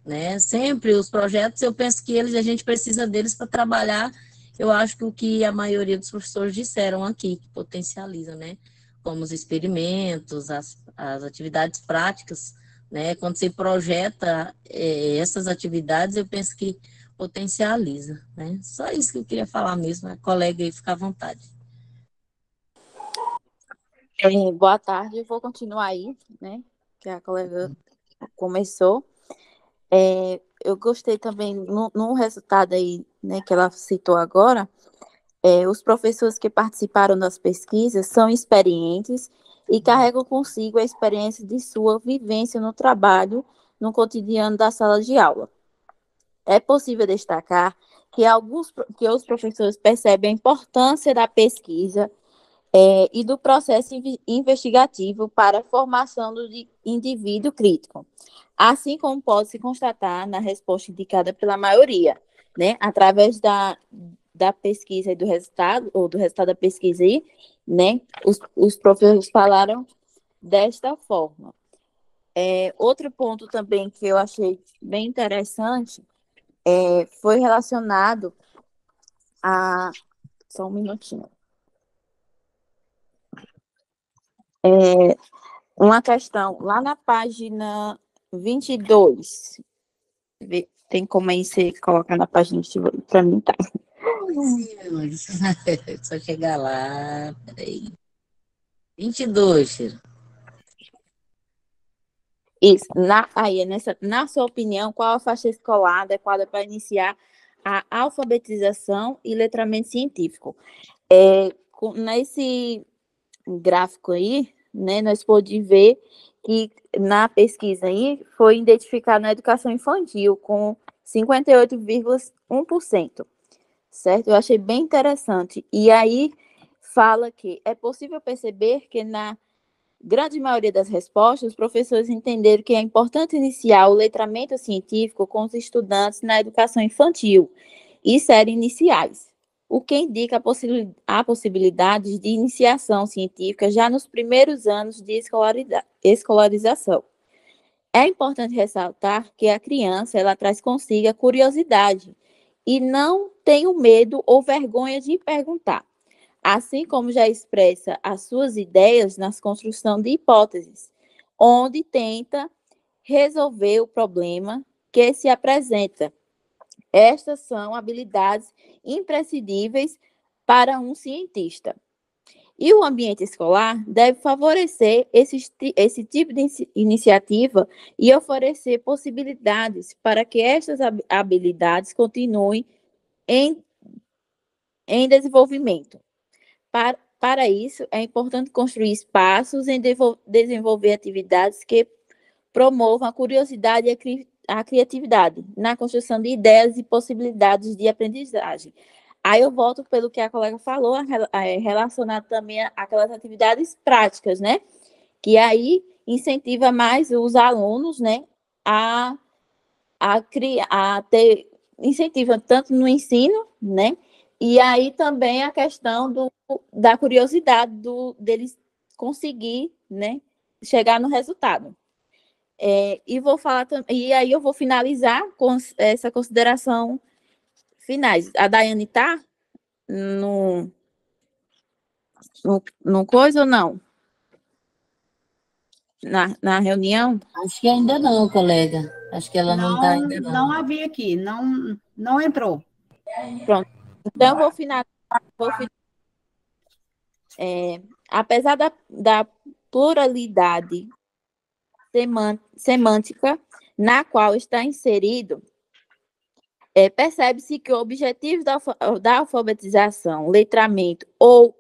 né? Sempre os projetos, eu penso que a gente precisa deles para trabalhar. Eu acho que o que a maioria dos professores disseram aqui, que potencializa, né? Como os experimentos, as atividades práticas, né? Quando você projeta essas atividades, eu penso que potencializa, né? Só isso que eu queria falar mesmo, a colega aí fica à vontade. Boa tarde, eu vou continuar aí, né? Que a colega começou. Eu gostei também no resultado aí, né, que ela citou agora. Os professores que participaram das pesquisas são experientes e carregam consigo a experiência de sua vivência no trabalho, no cotidiano da sala de aula. É possível destacar que os professores percebem a importância da pesquisa e do processo investigativo para a formação do indivíduo crítico, assim como pode-se constatar na resposta indicada pela maioria, né, através da pesquisa e do resultado, ou do resultado da pesquisa aí, né, os professores falaram desta forma. Outro ponto também que eu achei bem interessante foi relacionado a... Só um minutinho. Uma questão, lá na página 22, tem como aí você colocar na página 22 para mim, tá? Só chegar lá, peraí. 22, Ciro. Isso, na sua opinião, qual a faixa escolar adequada para iniciar a alfabetização e letramento científico? Nesse gráfico aí, né, nós podemos ver que na pesquisa aí foi identificado na educação infantil com 58,1%, certo? Eu achei bem interessante. E aí fala que é possível perceber que na grande maioria das respostas, os professores entenderam que é importante iniciar o letramento científico com os estudantes na educação infantil e séries iniciais, o que indica a possibilidade de iniciação científica já nos primeiros anos de escolarização. É importante ressaltar que a criança ela traz consigo a curiosidade e não tem o medo ou vergonha de perguntar, assim como já expressa as suas ideias na construção de hipóteses, onde tenta resolver o problema que se apresenta. Estas são habilidades imprescindíveis para um cientista. E o ambiente escolar deve favorecer esse tipo de iniciativa e oferecer possibilidades para que estas habilidades continuem em desenvolvimento. Para isso, é importante construir espaços em desenvolver atividades que promovam a curiosidade e a criatividade na construção de ideias e possibilidades de aprendizagem. Aí eu volto pelo que a colega falou, relacionado também àquelas atividades práticas, né? Que aí incentiva mais os alunos, né? A ter, incentiva tanto no ensino, né? E aí também a questão da curiosidade deles conseguir, né? Chegar no resultado. E aí eu vou finalizar com essa consideração finais. A Daiane está no coisa ou não? Na reunião? Acho que ainda não, colega. Acho que ela não está ainda não. Não havia aqui, não entrou. Pronto. Então, eu vou finalizar. Apesar da pluralidade semântica na qual está inserido, percebe-se que o objetivo da alfabetização, letramento ou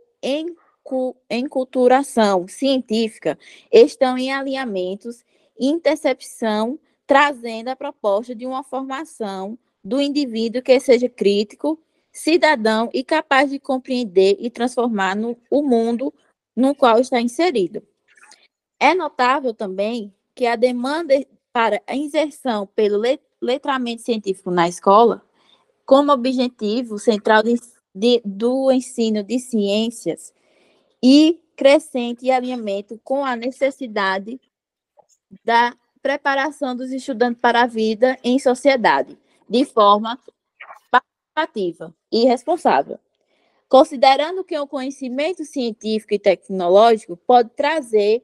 enculturação científica estão em alinhamentos e intercepção, trazendo a proposta de uma formação do indivíduo que seja crítico, cidadão e capaz de compreender e transformar o mundo no qual está inserido. É notável também que a demanda para a inserção pelo letramento científico na escola, como objetivo central do ensino de ciências, e crescente alinhamento com a necessidade da preparação dos estudantes para a vida em sociedade, de forma participativa e responsável. Considerando que o conhecimento científico e tecnológico pode trazer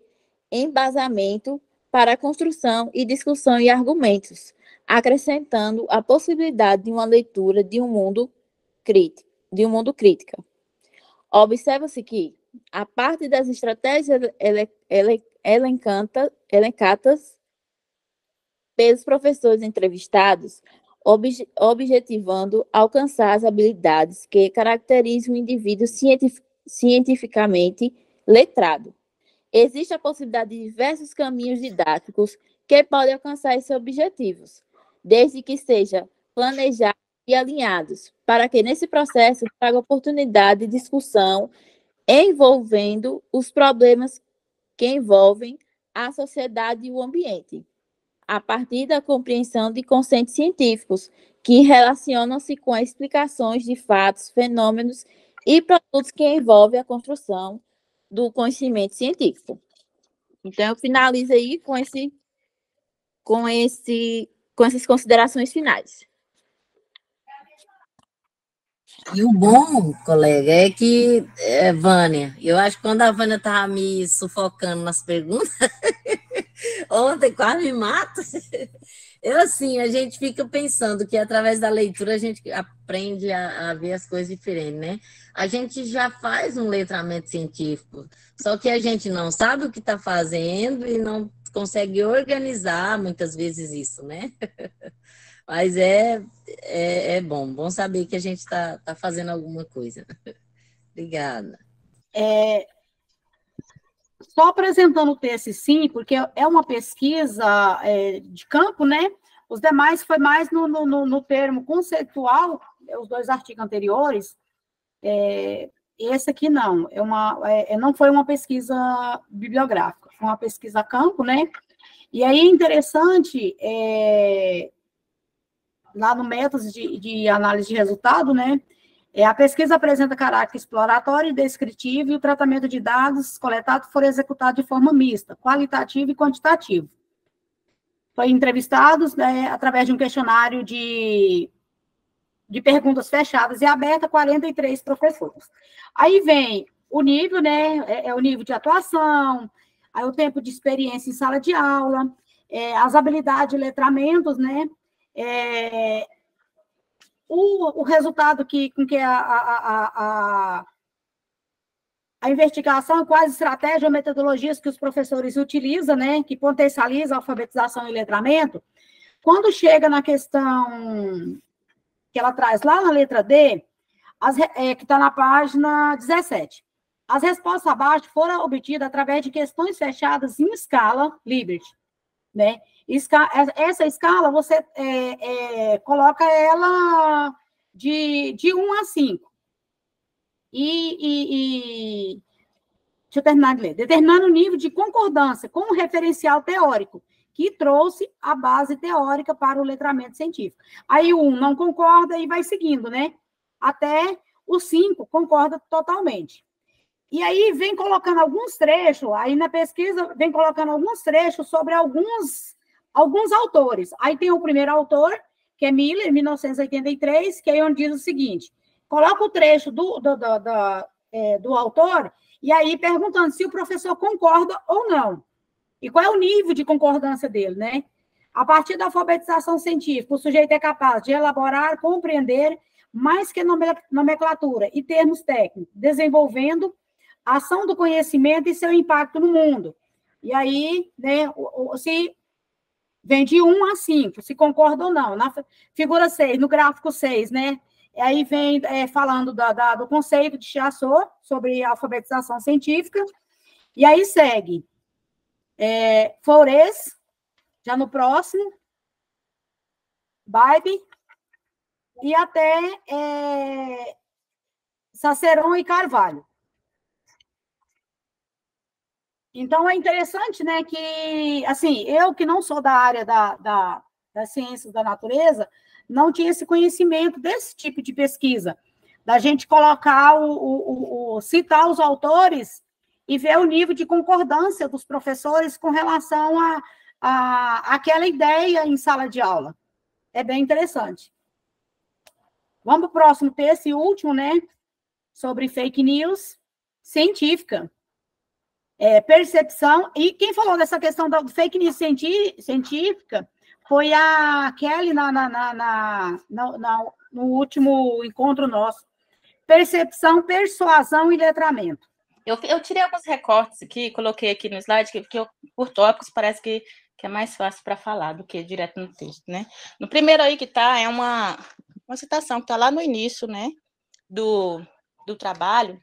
embasamento para a construção e discussão e argumentos, acrescentando a possibilidade de uma leitura de um mundo crítica. Observa-se que, a parte das estratégias elencadas pelos professores entrevistados, objetivando alcançar as habilidades que caracterizam o indivíduo cientificamente letrado. Existe a possibilidade de diversos caminhos didáticos que podem alcançar esses objetivos, desde que sejam planejados e alinhados, para que nesse processo traga oportunidade de discussão envolvendo os problemas que envolvem a sociedade e o ambiente, a partir da compreensão de conceitos científicos que relacionam-se com as explicações de fatos, fenômenos e produtos que envolvem a construção do conhecimento científico. Então, eu finalizo aí com essas considerações finais. E o bom, colega, é que, Vânia, eu acho que quando a Vânia estava me sufocando nas perguntas, ontem quase me mata, a gente fica pensando que através da leitura a gente aprende a ver as coisas diferentes, né? A gente já faz um letramento científico, só que a gente não sabe o que está fazendo e não consegue organizar muitas vezes isso, né? Mas é bom saber que a gente está fazendo alguma coisa. Obrigada. Só apresentando o texto, sim, porque é uma pesquisa de campo, né? Os demais foi mais no termo conceitual, os dois artigos anteriores. Esse aqui não, não foi uma pesquisa bibliográfica, foi uma pesquisa a campo, né? E aí é interessante, lá no método de análise de resultado, né? A pesquisa apresenta caráter exploratório e descritivo, e o tratamento de dados coletados foi executado de forma mista, qualitativo e quantitativo. Foi entrevistados, né, através de um questionário de perguntas fechadas e abertas, 43 professores. Aí vem o nível, né? O nível de atuação, aí o tempo de experiência em sala de aula, as habilidades de letramentos, né? O resultado com que a investigação, quais estratégias ou metodologias que os professores utilizam, né, que potencializa a alfabetização e letramento. Quando chega na questão que ela traz lá na letra D, que está na página 17, as respostas abaixo foram obtidas através de questões fechadas em escala Likert, né? Essa escala, você coloca ela de 1 a 5. Deixa eu terminar de ler. Determinando o nível de concordância com o referencial teórico, que trouxe a base teórica para o letramento científico. Aí o 1 não concorda e vai seguindo, né? Até o 5 concorda totalmente. E aí vem colocando alguns trechos, aí na pesquisa vem colocando alguns trechos sobre alguns autores. Aí tem o primeiro autor, que é Miller, 1983, que é onde diz o seguinte: coloca o trecho do autor, e aí perguntando se o professor concorda ou não. E qual é o nível de concordância dele, né? A partir da alfabetização científica, o sujeito é capaz de elaborar, compreender, mais que nomenclatura e termos técnicos, desenvolvendo a ação do conhecimento e seu impacto no mundo. E aí, né, se vem de 1 a 5, se concorda ou não. Na figura 6, no gráfico 6, né? Aí vem falando do conceito de Chiassot sobre alfabetização científica. E aí segue Forest, já no próximo, Bybee, e até Cicerón e Carvalho. Então, é interessante, né, que, assim, eu que não sou da área das ciências da natureza, não tinha esse conhecimento desse tipo de pesquisa, da gente colocar, citar os autores e ver o nível de concordância dos professores com relação a aquela ideia em sala de aula. É bem interessante. Vamos para o próximo texto e último, né, sobre fake news científica. percepção, e quem falou dessa questão da fake news científica foi a Kelly no último encontro nosso. Percepção, persuasão e letramento. Eu tirei alguns recortes aqui, coloquei aqui no slide, porque por tópicos parece que é mais fácil para falar do que direto no texto, né? No primeiro aí que está, é uma citação que está lá no início, né, do trabalho,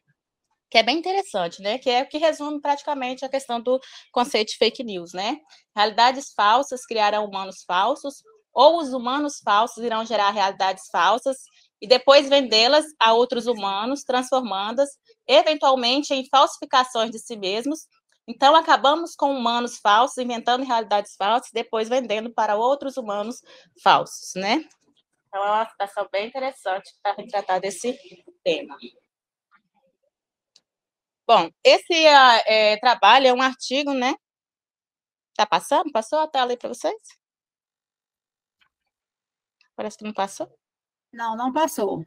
que é bem interessante, né, que é o que resume praticamente a questão do conceito de fake news, né? Realidades falsas criarão humanos falsos, ou os humanos falsos irão gerar realidades falsas e depois vendê-las a outros humanos, transformando-as, eventualmente, em falsificações de si mesmos. Então, acabamos com humanos falsos, inventando realidades falsas, depois vendendo para outros humanos falsos, né? Então, é uma citação bem interessante para tratar desse tema. Bom, esse trabalho é um artigo, né? Tá passando? Passou a tela aí para vocês? Parece que não passou. Não, não passou.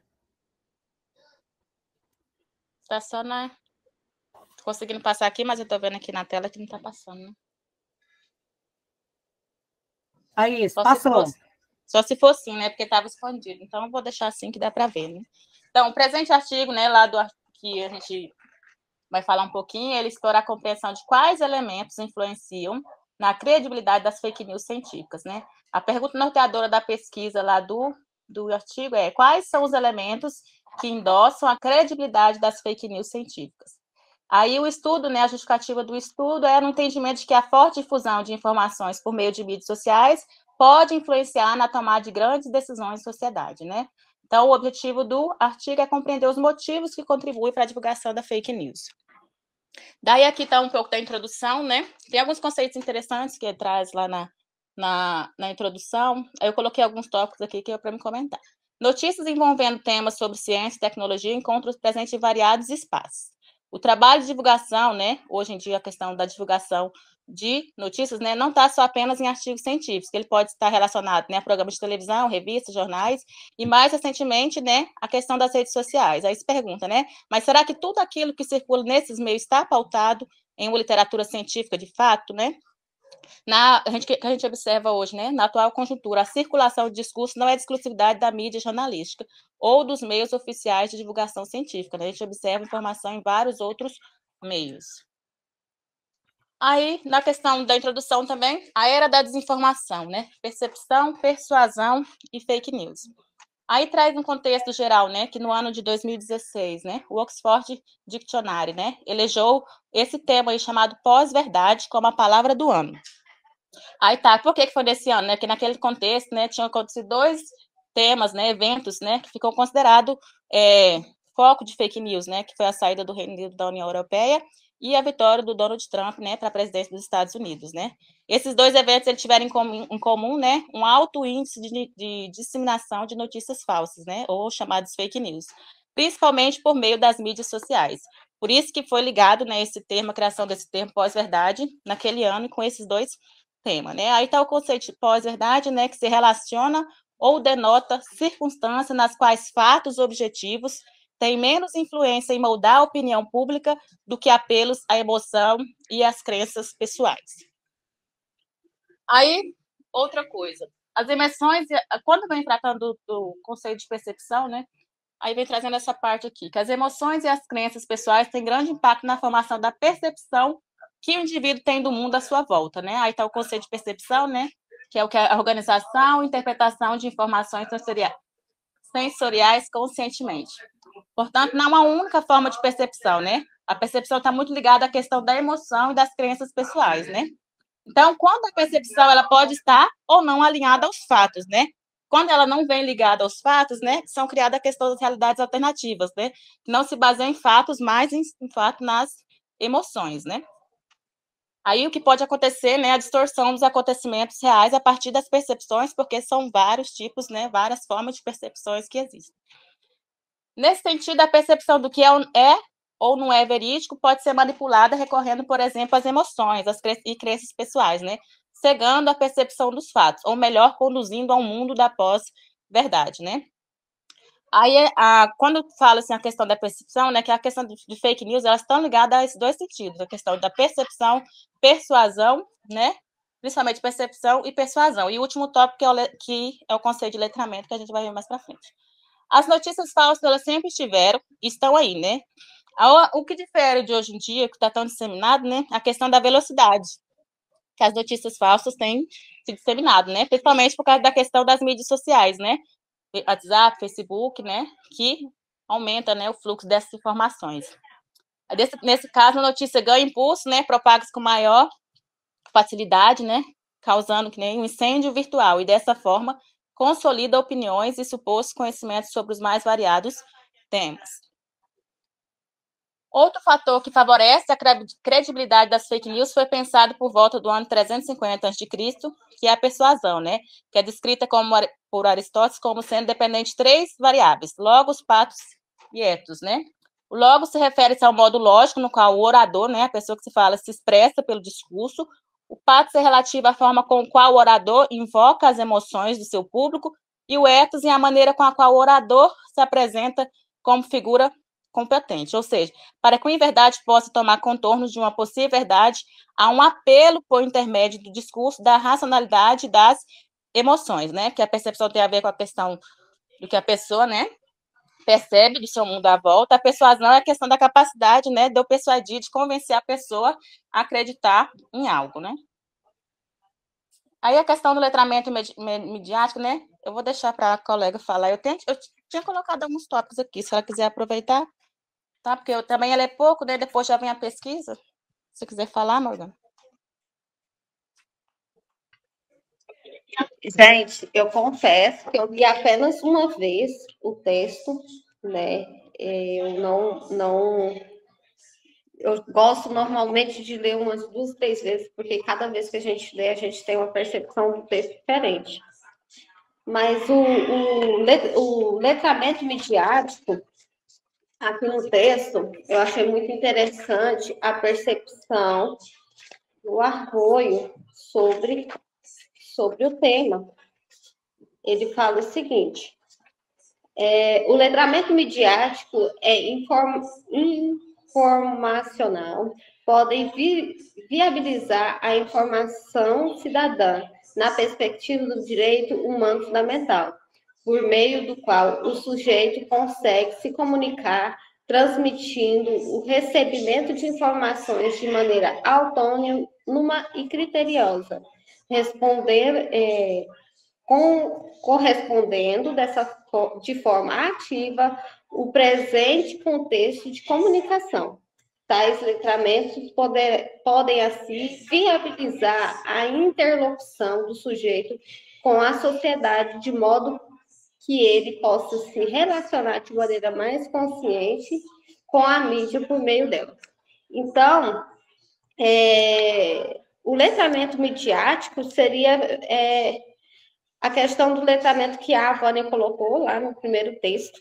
Tá só na... Tô conseguindo passar aqui, mas eu tô vendo aqui na tela que não tá passando, né? Aí, isso, passou. Só se for sim, né? Porque estava escondido. Então, eu vou deixar assim que dá para ver, né? Então, o presente artigo, né, lá do que a gente vai falar um pouquinho, ele explora a compreensão de quais elementos influenciam na credibilidade das fake news científicas, né? A pergunta norteadora da pesquisa lá do artigo é: quais são os elementos que endossam a credibilidade das fake news científicas? Aí o estudo, né, a justificativa do estudo é no entendimento de que a forte difusão de informações por meio de mídias sociais pode influenciar na tomada de grandes decisões em sociedade, né? Então, o objetivo do artigo é compreender os motivos que contribuem para a divulgação da fake news. Daí aqui está um pouco da introdução, né? Tem alguns conceitos interessantes que ele traz lá na introdução. Aí eu coloquei alguns tópicos aqui que é para me comentar. Notícias envolvendo temas sobre ciência e tecnologia encontram presente em variados espaços. O trabalho de divulgação, né? Hoje em dia a questão da divulgação de notícias, né, não está só apenas em artigos científicos, ele pode estar relacionado, né, a programas de televisão, revistas, jornais, e mais recentemente, né, a questão das redes sociais. Aí se pergunta, né, mas será que tudo aquilo que circula nesses meios está pautado em uma literatura científica de fato, né? A gente observa hoje, né, na atual conjuntura, a circulação de discurso não é de exclusividade da mídia jornalística ou dos meios oficiais de divulgação científica, né? A gente observa informação em vários outros meios. Aí, na questão da introdução também, a era da desinformação, né? Percepção, persuasão e fake news. Aí traz um contexto geral, né, que no ano de 2016, né, o Oxford Dictionary, né, elegeu esse tema aí chamado pós-verdade como a palavra do ano. Aí tá, por que foi nesse ano, né? Porque naquele contexto, né, tinham acontecido 2 temas, né, eventos, né, que ficam considerados foco de fake news, né, que foi a saída do Reino Unido da União Europeia e a vitória do Donald Trump, né, para a presidência dos Estados Unidos, né? Esses 2 eventos eles tiveram em comum, né, um alto índice de disseminação de notícias falsas, né, ou chamadas fake news, principalmente por meio das mídias sociais. Por isso que foi ligado, né, esse termo, a criação desse termo pós-verdade naquele ano com esses 2 temas, né? Aí está o conceito de pós-verdade, né, que se relaciona ou denota circunstâncias nas quais fatos objetivos têm menos influência em moldar a opinião pública do que apelos à emoção e às crenças pessoais. Aí, outra coisa, as emoções, quando vem tratando do conceito de percepção, né, aí vem trazendo essa parte aqui, que as emoções e as crenças pessoais têm grande impacto na formação da percepção que o indivíduo tem do mundo à sua volta, né? Aí está o conceito de percepção, né, que é o que a organização e interpretação de informações sensoriais conscientemente. Portanto, não há uma única forma de percepção, né? A percepção está muito ligada à questão da emoção e das crenças pessoais, né? Então, quando a percepção ela pode estar ou não alinhada aos fatos, né? Quando ela não vem ligada aos fatos, né, são criadas a questão das realidades alternativas, né? Que não se baseiam em fatos, mas em fato nas emoções, né? Aí o que pode acontecer, né, a distorção dos acontecimentos reais a partir das percepções, porque são vários tipos, né, várias formas de percepções que existem. Nesse sentido, a percepção do que é ou não é verídico pode ser manipulada recorrendo, por exemplo, às emoções e crenças pessoais, né, cegando a percepção dos fatos, ou melhor, conduzindo a um mundo da pós-verdade, né. Aí, quando fala assim, a questão da percepção, né, que a questão de fake news, elas estão ligadas a esses dois sentidos, a questão da percepção, persuasão, né, principalmente percepção e persuasão. E o último tópico, que é o conceito de letramento, que a gente vai ver mais para frente. As notícias falsas, elas sempre estiveram, estão aí, né? O que difere de hoje em dia, que está tão disseminado, né, a questão da velocidade, que as notícias falsas têm se disseminado, né, principalmente por causa da questão das mídias sociais, né, WhatsApp, Facebook, né, que aumenta, né, o fluxo dessas informações. Nesse caso, a notícia ganha impulso, né, propaga-se com maior facilidade, né, causando que nem um incêndio virtual, e dessa forma consolida opiniões e supostos conhecimentos sobre os mais variados temas. Outro fator que favorece a credibilidade das fake news foi pensado por volta do ano 350 a.C., que é a persuasão, né? Que é descrita por Aristóteles como sendo dependente de 3 variáveis, logos, patos e ethos, né? O logos se refere ao modo lógico no qual o orador, né, a pessoa que se fala, se expressa pelo discurso. O patos é relativo à forma com a qual o orador invoca as emoções do seu público, e o ethos é a maneira com a qual o orador se apresenta como figura competente, ou seja, para que uma verdade possa tomar contornos de uma possível verdade, há um apelo por intermédio do discurso, da racionalidade e das emoções, né? Que a percepção tem a ver com a questão do que a pessoa, né, percebe do seu mundo à volta. A persuasão é a questão da capacidade, né, de eu persuadir, de convencer a pessoa a acreditar em algo, né? Aí a questão do letramento midiático, né? Eu vou deixar para a colega falar. Eu tinha colocado alguns tópicos aqui, se ela quiser aproveitar, tá? Porque também ela é pouco, né? Depois já vem a pesquisa. Se você quiser falar, Morgana. Gente, eu confesso que eu li apenas uma vez o texto, né? Eu gosto normalmente de ler umas 2, 3 vezes, porque cada vez que a gente lê, a gente tem uma percepção do texto diferente. Mas o letramento midiático, aqui no texto, eu achei muito interessante a percepção do Arroio sobre o tema. Ele fala o seguinte: o letramento midiático é informacional, podem viabilizar a informação cidadã na perspectiva do direito humano fundamental, por meio do qual o sujeito consegue se comunicar, transmitindo o recebimento de informações de maneira autônoma e criteriosa, correspondendo de forma ativa o presente contexto de comunicação. Tais letramentos podem, assim, viabilizar a interlocução do sujeito com a sociedade, de modo que ele possa se relacionar de maneira mais consciente com a mídia por meio dela. Então, o letramento midiático seria a questão do letramento que a Vânia colocou lá no primeiro texto,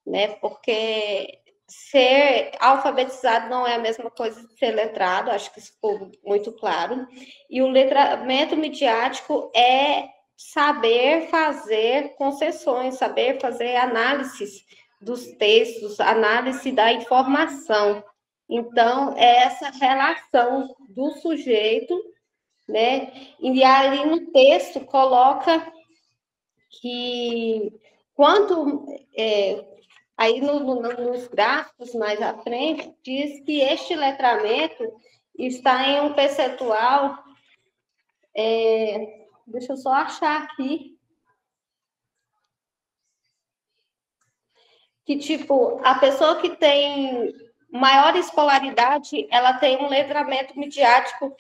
né? Porque ser alfabetizado não é a mesma coisa que ser letrado, acho que isso ficou muito claro. E o letramento midiático é saber fazer concessões, saber fazer análises dos textos, análise da informação. Então, é essa relação do sujeito, né? E aí no texto coloca que aí nos gráficos mais à frente, diz que este letramento está em um percentual, deixa eu só achar aqui, que, tipo, a pessoa que tem maior escolaridade, ela tem um letramento midiático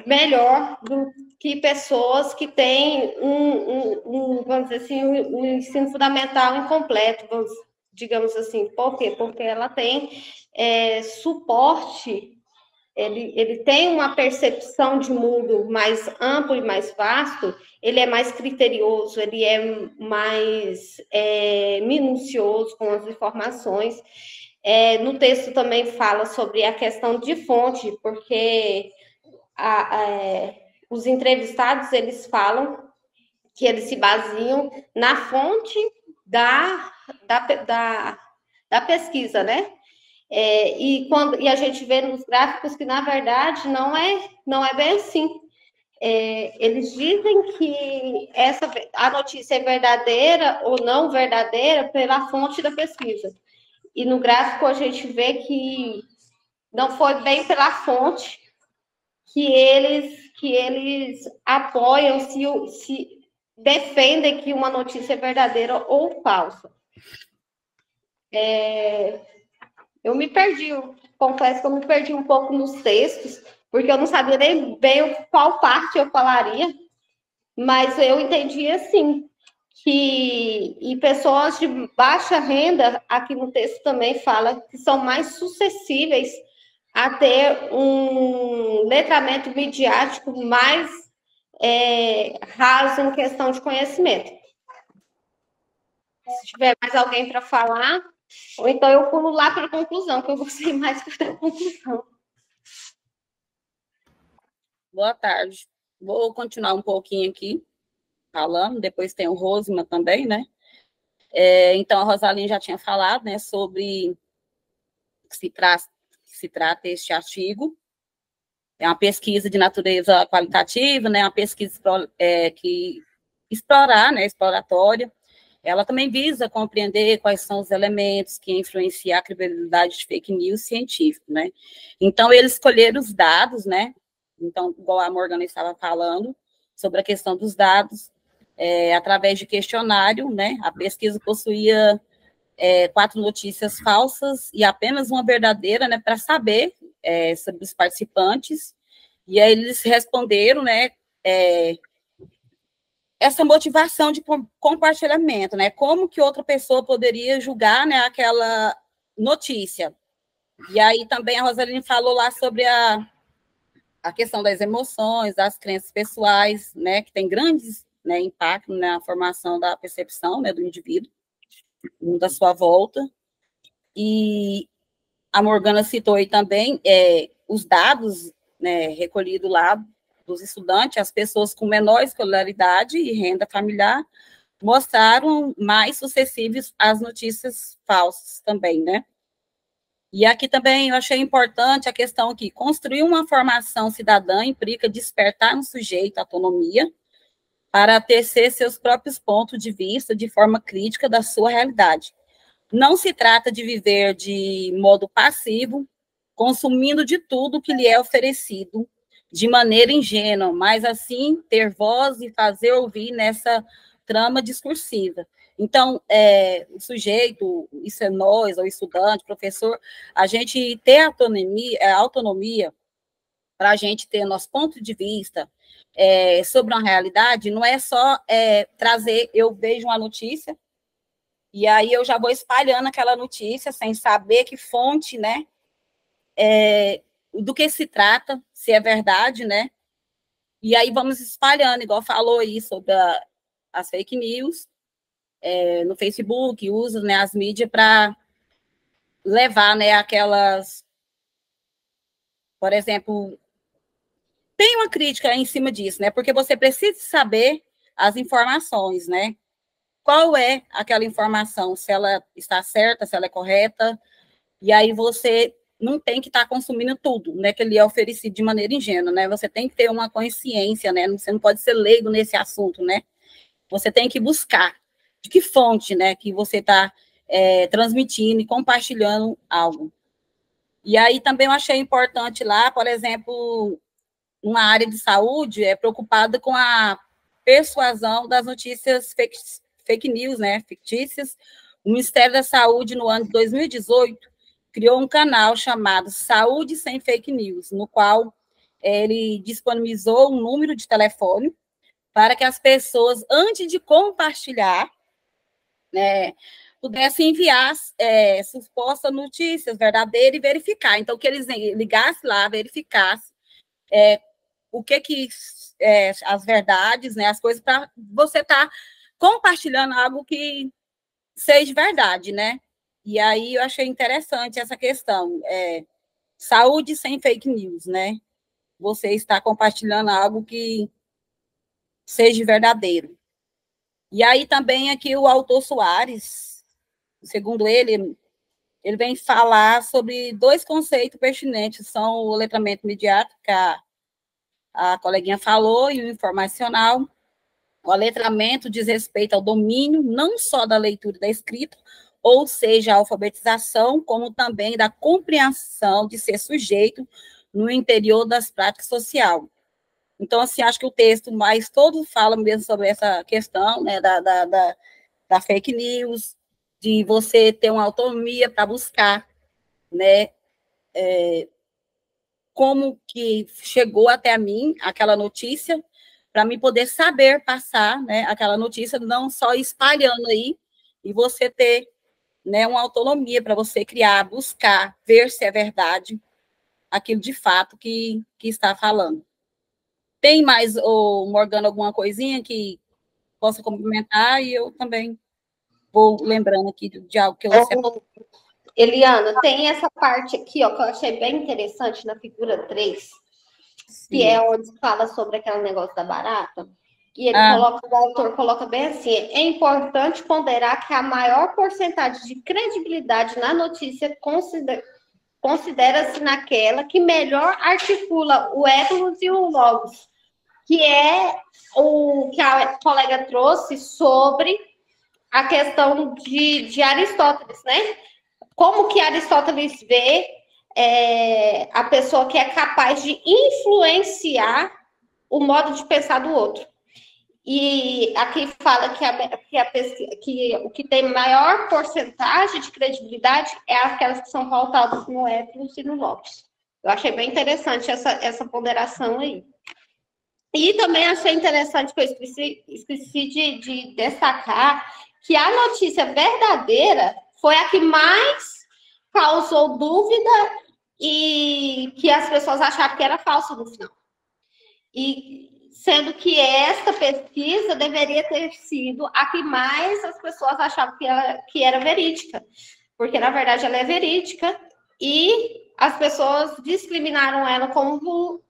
melhor do que pessoas que têm vamos dizer assim, um ensino fundamental incompleto, digamos assim. Por quê? Porque ela tem suporte, ele tem uma percepção de mundo mais amplo e mais vasto, ele é mais criterioso, ele é mais minucioso com as informações. No texto também fala sobre a questão de fonte, porque os entrevistados, eles falam que eles se baseiam na fonte da pesquisa, né? E a gente vê nos gráficos que, na verdade, não é bem assim. Eles dizem que a notícia é verdadeira ou não verdadeira pela fonte da pesquisa. E no gráfico a gente vê que não foi bem pela fonte que eles apoiam, se defendem que uma notícia é verdadeira ou falsa. Eu me perdi, confesso que eu me perdi um pouco nos textos, porque eu não sabia nem bem qual parte eu falaria, mas eu entendi assim, e pessoas de baixa renda, aqui no texto também fala que são mais suscetíveis a ter um letramento midiático mais raso em questão de conhecimento. Se tiver mais alguém para falar, ou então eu pulo lá para a conclusão, que eu gostei mais da conclusão. Boa tarde. Vou continuar um pouquinho aqui falando, depois tem o Rosma também, né? Então, a Rosaline já tinha falado, né, sobre que se trata este artigo. É uma pesquisa de natureza qualitativa, né, uma pesquisa que explorar, né, exploratória. Ela também visa compreender quais são os elementos que influenciam a credibilidade de fake news científico, né? Então, eles escolheram os dados, né? Então, igual a Morgana estava falando, sobre a questão dos dados, através de questionário, né? A pesquisa possuía 4 notícias falsas e apenas uma verdadeira, né? Para saber sobre os participantes. E aí eles responderam, né? Essa motivação de compartilhamento, né? Como que outra pessoa poderia julgar, né, aquela notícia. E aí também a Rosaline falou lá sobre a questão das emoções, das crenças pessoais, né, que tem grandes, né, impacto na formação da percepção, né, do indivíduo, da sua volta. E a Morgana citou aí também os dados, né, recolhidos lá dos estudantes, as pessoas com menor escolaridade e renda familiar mostraram mais suscetíveis às notícias falsas também, né? E aqui também eu achei importante a questão que construir uma formação cidadã implica despertar no sujeito a autonomia para tecer seus próprios pontos de vista de forma crítica da sua realidade. Não se trata de viver de modo passivo, consumindo de tudo que lhe é oferecido, de maneira ingênua, mas assim ter voz e fazer ouvir nessa trama discursiva. Então, o sujeito, isso é nós, o estudante, professor, a gente ter autonomia para a gente ter nosso ponto de vista sobre uma realidade, não é só trazer, eu vejo uma notícia, e aí eu já vou espalhando aquela notícia sem saber que fonte, né, do que se trata, se é verdade, né? E aí vamos espalhando, igual falou aí sobre as fake news no Facebook, usa, né, as mídias para levar, né, aquelas, por exemplo, tem uma crítica em cima disso, né? Porque você precisa saber as informações, né? Qual é aquela informação, se ela está certa, se ela é correta, e aí você não tem que estar consumindo tudo, né, que ele é oferecido de maneira ingênua, né, você tem que ter uma consciência, né, você não pode ser leigo nesse assunto, né, você tem que buscar de que fonte, né, que você está transmitindo e compartilhando algo. E aí também eu achei importante lá, por exemplo, uma área de saúde preocupada com a persuasão das notícias fake news, né, fictícias. O Ministério da Saúde, no ano de 2018, criou um canal chamado Saúde Sem Fake News, no qual ele disponibilizou um número de telefone para que as pessoas, antes de compartilhar, né, pudessem enviar supostas notícias verdadeiras e verificar. Então, que eles ligassem lá, verificassem o que as verdades, né, as coisas, para você estar compartilhando algo que seja verdade, né? E aí eu achei interessante essa questão, saúde sem fake news, né? Você está compartilhando algo que seja verdadeiro. E aí também aqui o autor Soares, segundo ele vem falar sobre 2 conceitos pertinentes, são o letramento imediato, que a coleguinha falou, e o informacional. O letramento diz respeito ao domínio não só da leitura e da escrita, ou seja, a alfabetização, como também da compreensão de ser sujeito no interior das práticas sociais. Então, assim, acho que o texto mais todo fala mesmo sobre essa questão, né, da fake news, de você ter uma autonomia para buscar, né, como que chegou até a mim aquela notícia, para mim poder saber passar, né, aquela notícia, não só espalhando aí, e você ter, né, uma autonomia para você criar, buscar, ver se é verdade aquilo de fato que está falando. Tem mais, Morgana, alguma coisinha que possa complementar? E eu também vou lembrando aqui de algo que eu separei. Eliana, tem essa parte aqui, ó, que eu achei bem interessante na figura 3, que é onde fala sobre aquele negócio da barata, e ele coloca, o autor coloca bem assim: é importante ponderar que a maior porcentagem de credibilidade na notícia considera-se naquela que melhor articula o ethos e o logos, que é o que a colega trouxe sobre a questão de Aristóteles, né? Como que Aristóteles vê a pessoa que é capaz de influenciar o modo de pensar do outro. E aqui fala que o que tem maior porcentagem de credibilidade é aquelas que são pautadas no ethos e no logos. Eu achei bem interessante essa ponderação aí. E também achei interessante, que eu esqueci de destacar, que a notícia verdadeira foi a que mais causou dúvida e que as pessoas acharam que era falsa no final. E sendo que esta pesquisa deveria ter sido a que mais as pessoas achavam que era verídica, porque, na verdade, ela é verídica e as pessoas discriminaram ela como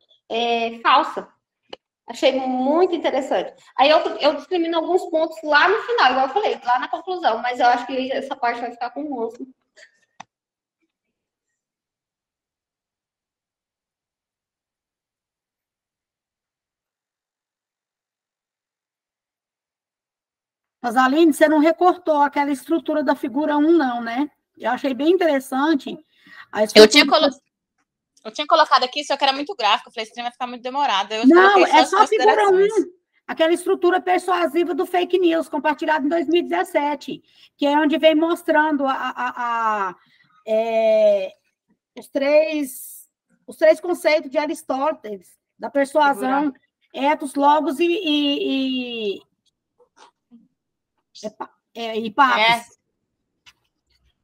falsa. Achei muito interessante. Aí eu discrimino alguns pontos lá no final, igual eu falei, lá na conclusão, mas eu acho que essa parte vai ficar com o moço. Rosaline, você não recortou aquela estrutura da figura 1, não, né? Eu achei bem interessante. Eu tinha colocado aqui, só que era muito gráfico. Eu falei, esse trem vai ficar muito demorado. Não, é só a figura 1. Aquela estrutura persuasiva do fake news, compartilhada em 2017, que é onde vem mostrando os três conceitos de Aristóteles, da persuasão, ethos, logos e patos.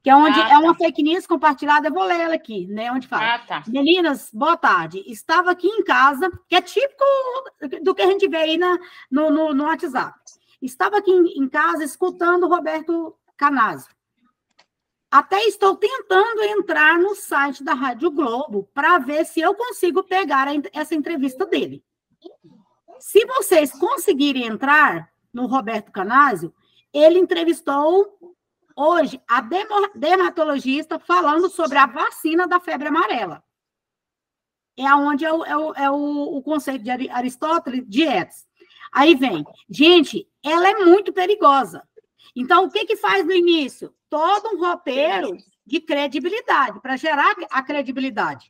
Que é onde é uma fake news compartilhada, eu vou ler ela aqui, né? Onde fala. Meninas, boa tarde. Estava aqui em casa, que é típico do que a gente vê aí no WhatsApp. Estava aqui em casa escutando o Roberto Canazzo. Até estou tentando entrar no site da Rádio Globo para ver se eu consigo pegar essa entrevista dele. Se vocês conseguirem entrar no Roberto Canazzo, ele entrevistou hoje a dermatologista falando sobre a vacina da febre amarela. É onde é o conceito de Aristóteles de ethos. Aí vem, gente, ela é muito perigosa. Então, o que faz no início? Todo um roteiro de credibilidade, para gerar a credibilidade.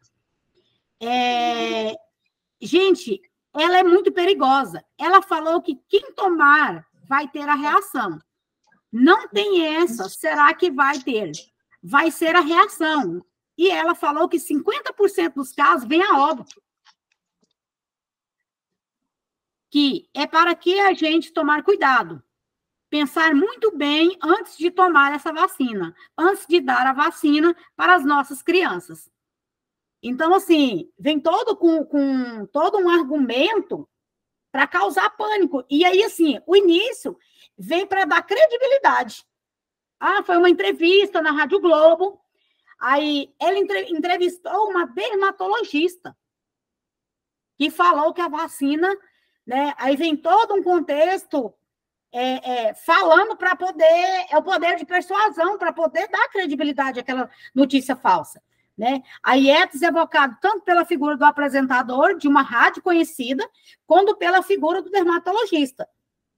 Gente, ela é muito perigosa. Ela falou que quem tomar vai ter a reação. Não tem essa, será que vai ter? Vai ser a reação. E ela falou que 50% dos casos vem a óbito. Que é para que a gente tomar cuidado. Pensar muito bem antes de tomar essa vacina. Antes de dar a vacina para as nossas crianças. Então, assim, vem com todo um argumento para causar pânico. E aí, assim, o início vem para dar credibilidade. Foi uma entrevista na Rádio Globo. Aí, ela entrevistou uma dermatologista que falou que a vacina, né? Aí vem todo um contexto falando para poder, é o poder de persuasão, para poder dar credibilidade àquela notícia falsa, né? A IETS é evocado tanto pela figura do apresentador de uma rádio conhecida, quanto pela figura do dermatologista.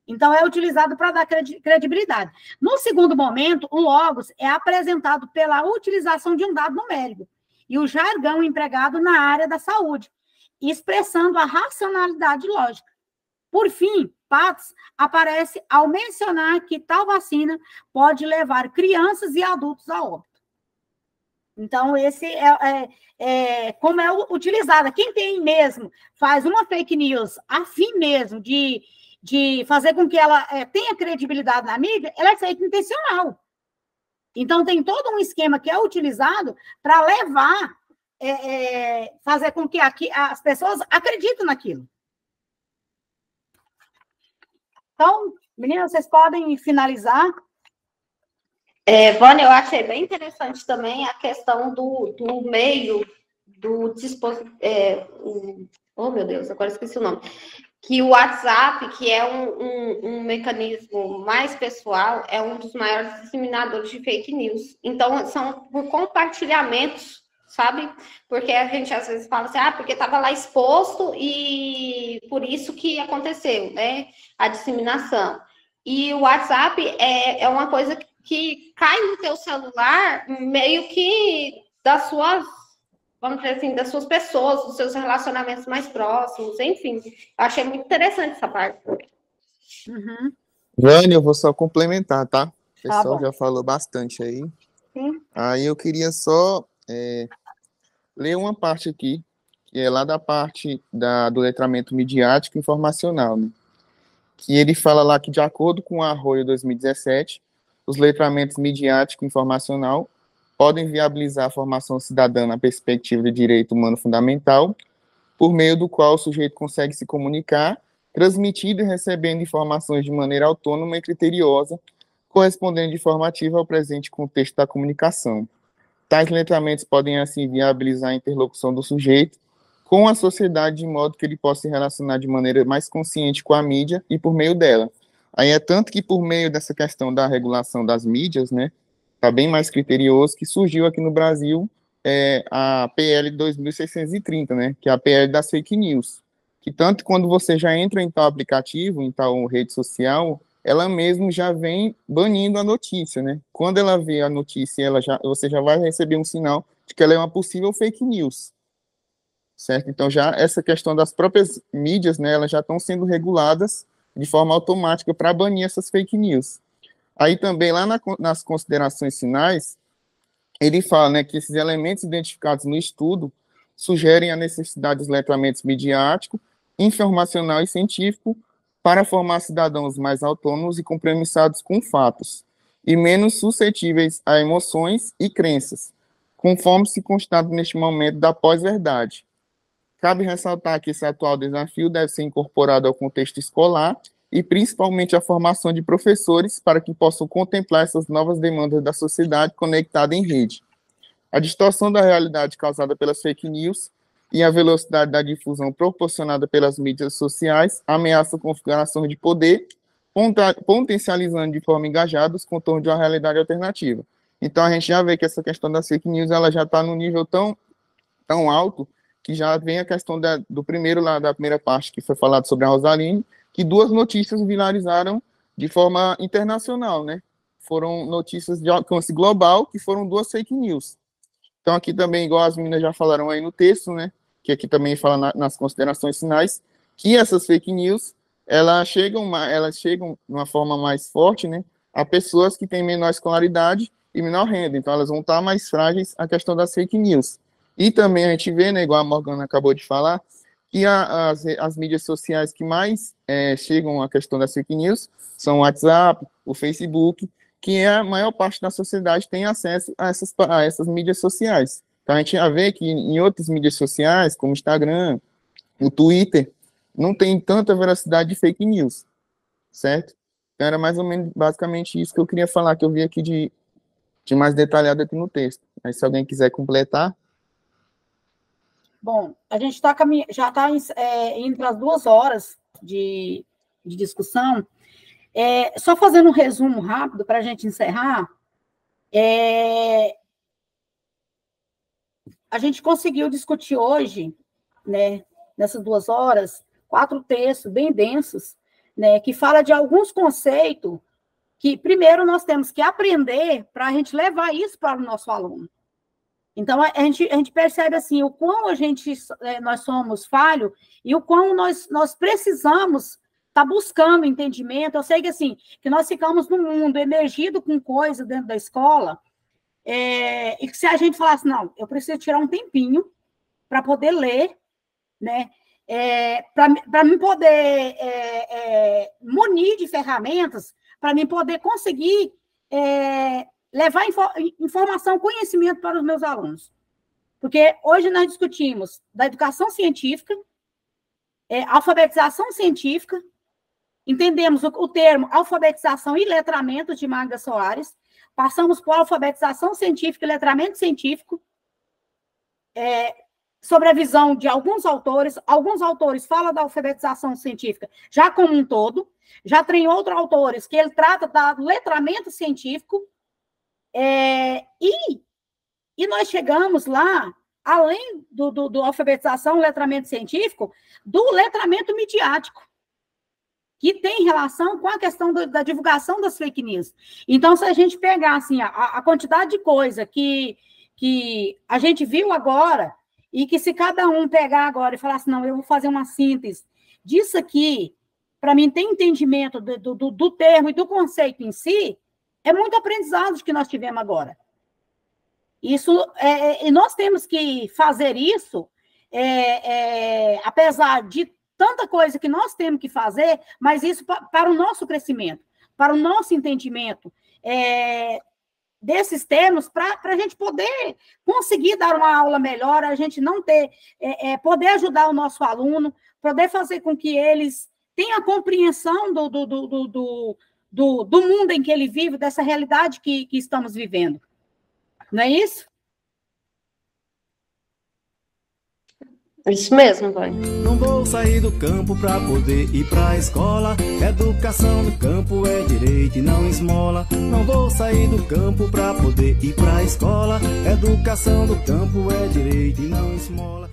Então, é utilizado para dar credibilidade. No segundo momento, o logos é apresentado pela utilização de um dado numérico e o jargão empregado na área da saúde, expressando a racionalidade lógica. Por fim, patos aparece ao mencionar que tal vacina pode levar crianças e adultos a óbito. Então, esse como é utilizada. Quem tem mesmo, faz uma fake news a fim mesmo de fazer com que ela tenha credibilidade na mídia, ela é fake intencional. Então, tem todo um esquema que é utilizado para levar, fazer com que as pessoas acreditem naquilo. Então, meninas, vocês podem finalizar. Vânia, eu achei bem interessante também a questão do meio, do dispositivo. Oh, meu Deus, agora esqueci o nome. Que o WhatsApp, que é um mecanismo mais pessoal, é um dos maiores disseminadores de fake news. Então, são por compartilhamentos, sabe? Porque a gente às vezes fala assim, porque estava lá exposto e por isso que aconteceu, né? A disseminação. E o WhatsApp é uma coisa que cai no teu celular meio que das suas, vamos dizer assim, das suas pessoas, dos seus relacionamentos mais próximos, enfim. Eu achei muito interessante essa parte. Uhum. Vânia, eu vou só complementar, tá? O pessoal bom. já falou bastante aí. Sim. Aí eu queria só ler uma parte aqui, que é lá da parte do letramento midiático e informacional, né? Que ele fala lá que, de acordo com a Arroio 2017, os letramentos midiático e informacional podem viabilizar a formação cidadã na perspectiva de direito humano fundamental, por meio do qual o sujeito consegue se comunicar, transmitindo e recebendo informações de maneira autônoma e criteriosa, correspondendo de forma ativa ao presente contexto da comunicação. Tais letramentos podem, assim, viabilizar a interlocução do sujeito com a sociedade, de modo que ele possa se relacionar de maneira mais consciente com a mídia e por meio dela. Aí é tanto que, por meio dessa questão da regulação das mídias, né, está bem mais criterioso, que surgiu aqui no Brasil a PL 2630, né, que é a PL das fake news, que tanto quando você já entra em tal aplicativo, em tal rede social, ela mesmo já vem banindo a notícia, né? Quando ela vê a notícia, você já vai receber um sinal de que ela é uma possível fake news, certo? Então, já essa questão das próprias mídias, né, elas já estão sendo reguladas de forma automática para banir essas fake news. Aí também, lá nas considerações finais, ele fala, né, que esses elementos identificados no estudo sugerem a necessidade dos letramentos midiático, informacional e científico para formar cidadãos mais autônomos e compromissados com fatos, e menos suscetíveis a emoções e crenças, conforme se constata neste momento da pós-verdade. Cabe ressaltar que esse atual desafio deve ser incorporado ao contexto escolar e principalmente à formação de professores para que possam contemplar essas novas demandas da sociedade conectada em rede. A distorção da realidade causada pelas fake news e a velocidade da difusão proporcionada pelas mídias sociais ameaçam configurações de poder, potencializando de forma engajada os contornos de uma realidade alternativa. Então, a gente já vê que essa questão das fake news ela já está num nível tão alto que já vem a questão do primeiro lá, da primeira parte, que foi falado sobre a Rosaline, que 2 notícias viralizaram de forma internacional, né? Foram notícias de alcance global, que foram 2 fake news. Então, aqui também, igual as meninas já falaram aí no texto, né? Que aqui também fala nas considerações finais, que essas fake news, elas chegam de uma forma mais forte, né? A pessoas que têm menor escolaridade e menor renda. Então, elas vão estar mais frágeis à questão das fake news. E também a gente vê, né, igual a Morgana acabou de falar, que as mídias sociais que mais chegam à questão das fake news são o WhatsApp, o Facebook, que a maior parte da sociedade tem acesso a essas mídias sociais. Então, a gente já vê que em outras mídias sociais, como o Instagram, o Twitter, não tem tanta veracidade de fake news, certo? Então, era mais ou menos, basicamente, isso que eu queria falar, que eu vi aqui de mais detalhado aqui no texto. Aí, se alguém quiser completar. Bom, a gente já está indo para as 2 horas de discussão. Só fazendo um resumo rápido para a gente encerrar, a gente conseguiu discutir hoje, né, nessas 2 horas, 4 textos bem densos, né, que fala de alguns conceitos que, primeiro, nós temos que aprender para a gente levar isso para o nosso aluno. Então, a gente percebe, assim, o quão nós somos falhos e o quão nós precisamos estar buscando entendimento. Eu sei que, assim, que nós ficamos num mundo emergido com coisa dentro da escola, e que se a gente falasse, não, eu preciso tirar um tempinho para poder ler, né, para me poder munir de ferramentas, para mim poder conseguir levar informação, conhecimento para os meus alunos. Porque hoje nós discutimos da educação científica, alfabetização científica, entendemos o termo alfabetização e letramento de Magda Soares, passamos por alfabetização científica e letramento científico, sobre a visão de alguns autores falam da alfabetização científica já como um todo, já tem outros autores que ele trata do letramento científico, e nós chegamos lá, além do alfabetização, letramento científico, do letramento midiático, que tem relação com a questão da divulgação das fake news. Então, se a gente pegar assim, a quantidade de coisa que a gente viu agora, e que se cada um pegar agora e falar assim, não, eu vou fazer uma síntese disso aqui, para mim ter entendimento do termo e do conceito em si, é muito aprendizado que nós tivemos agora. Isso, e nós temos que fazer isso, apesar de tanta coisa que nós temos que fazer, mas isso para o nosso crescimento, para o nosso entendimento desses termos, para a gente poder conseguir dar uma aula melhor, a gente não ter, poder ajudar o nosso aluno, poder fazer com que eles tenham a compreensão do mundo em que ele vive, dessa realidade que estamos vivendo. Não é isso? Isso mesmo, Vânia. Não vou sair do campo pra poder ir pra escola. Educação do campo é direito e não esmola. Não vou sair do campo pra poder ir pra escola. Educação do campo é direito e não esmola.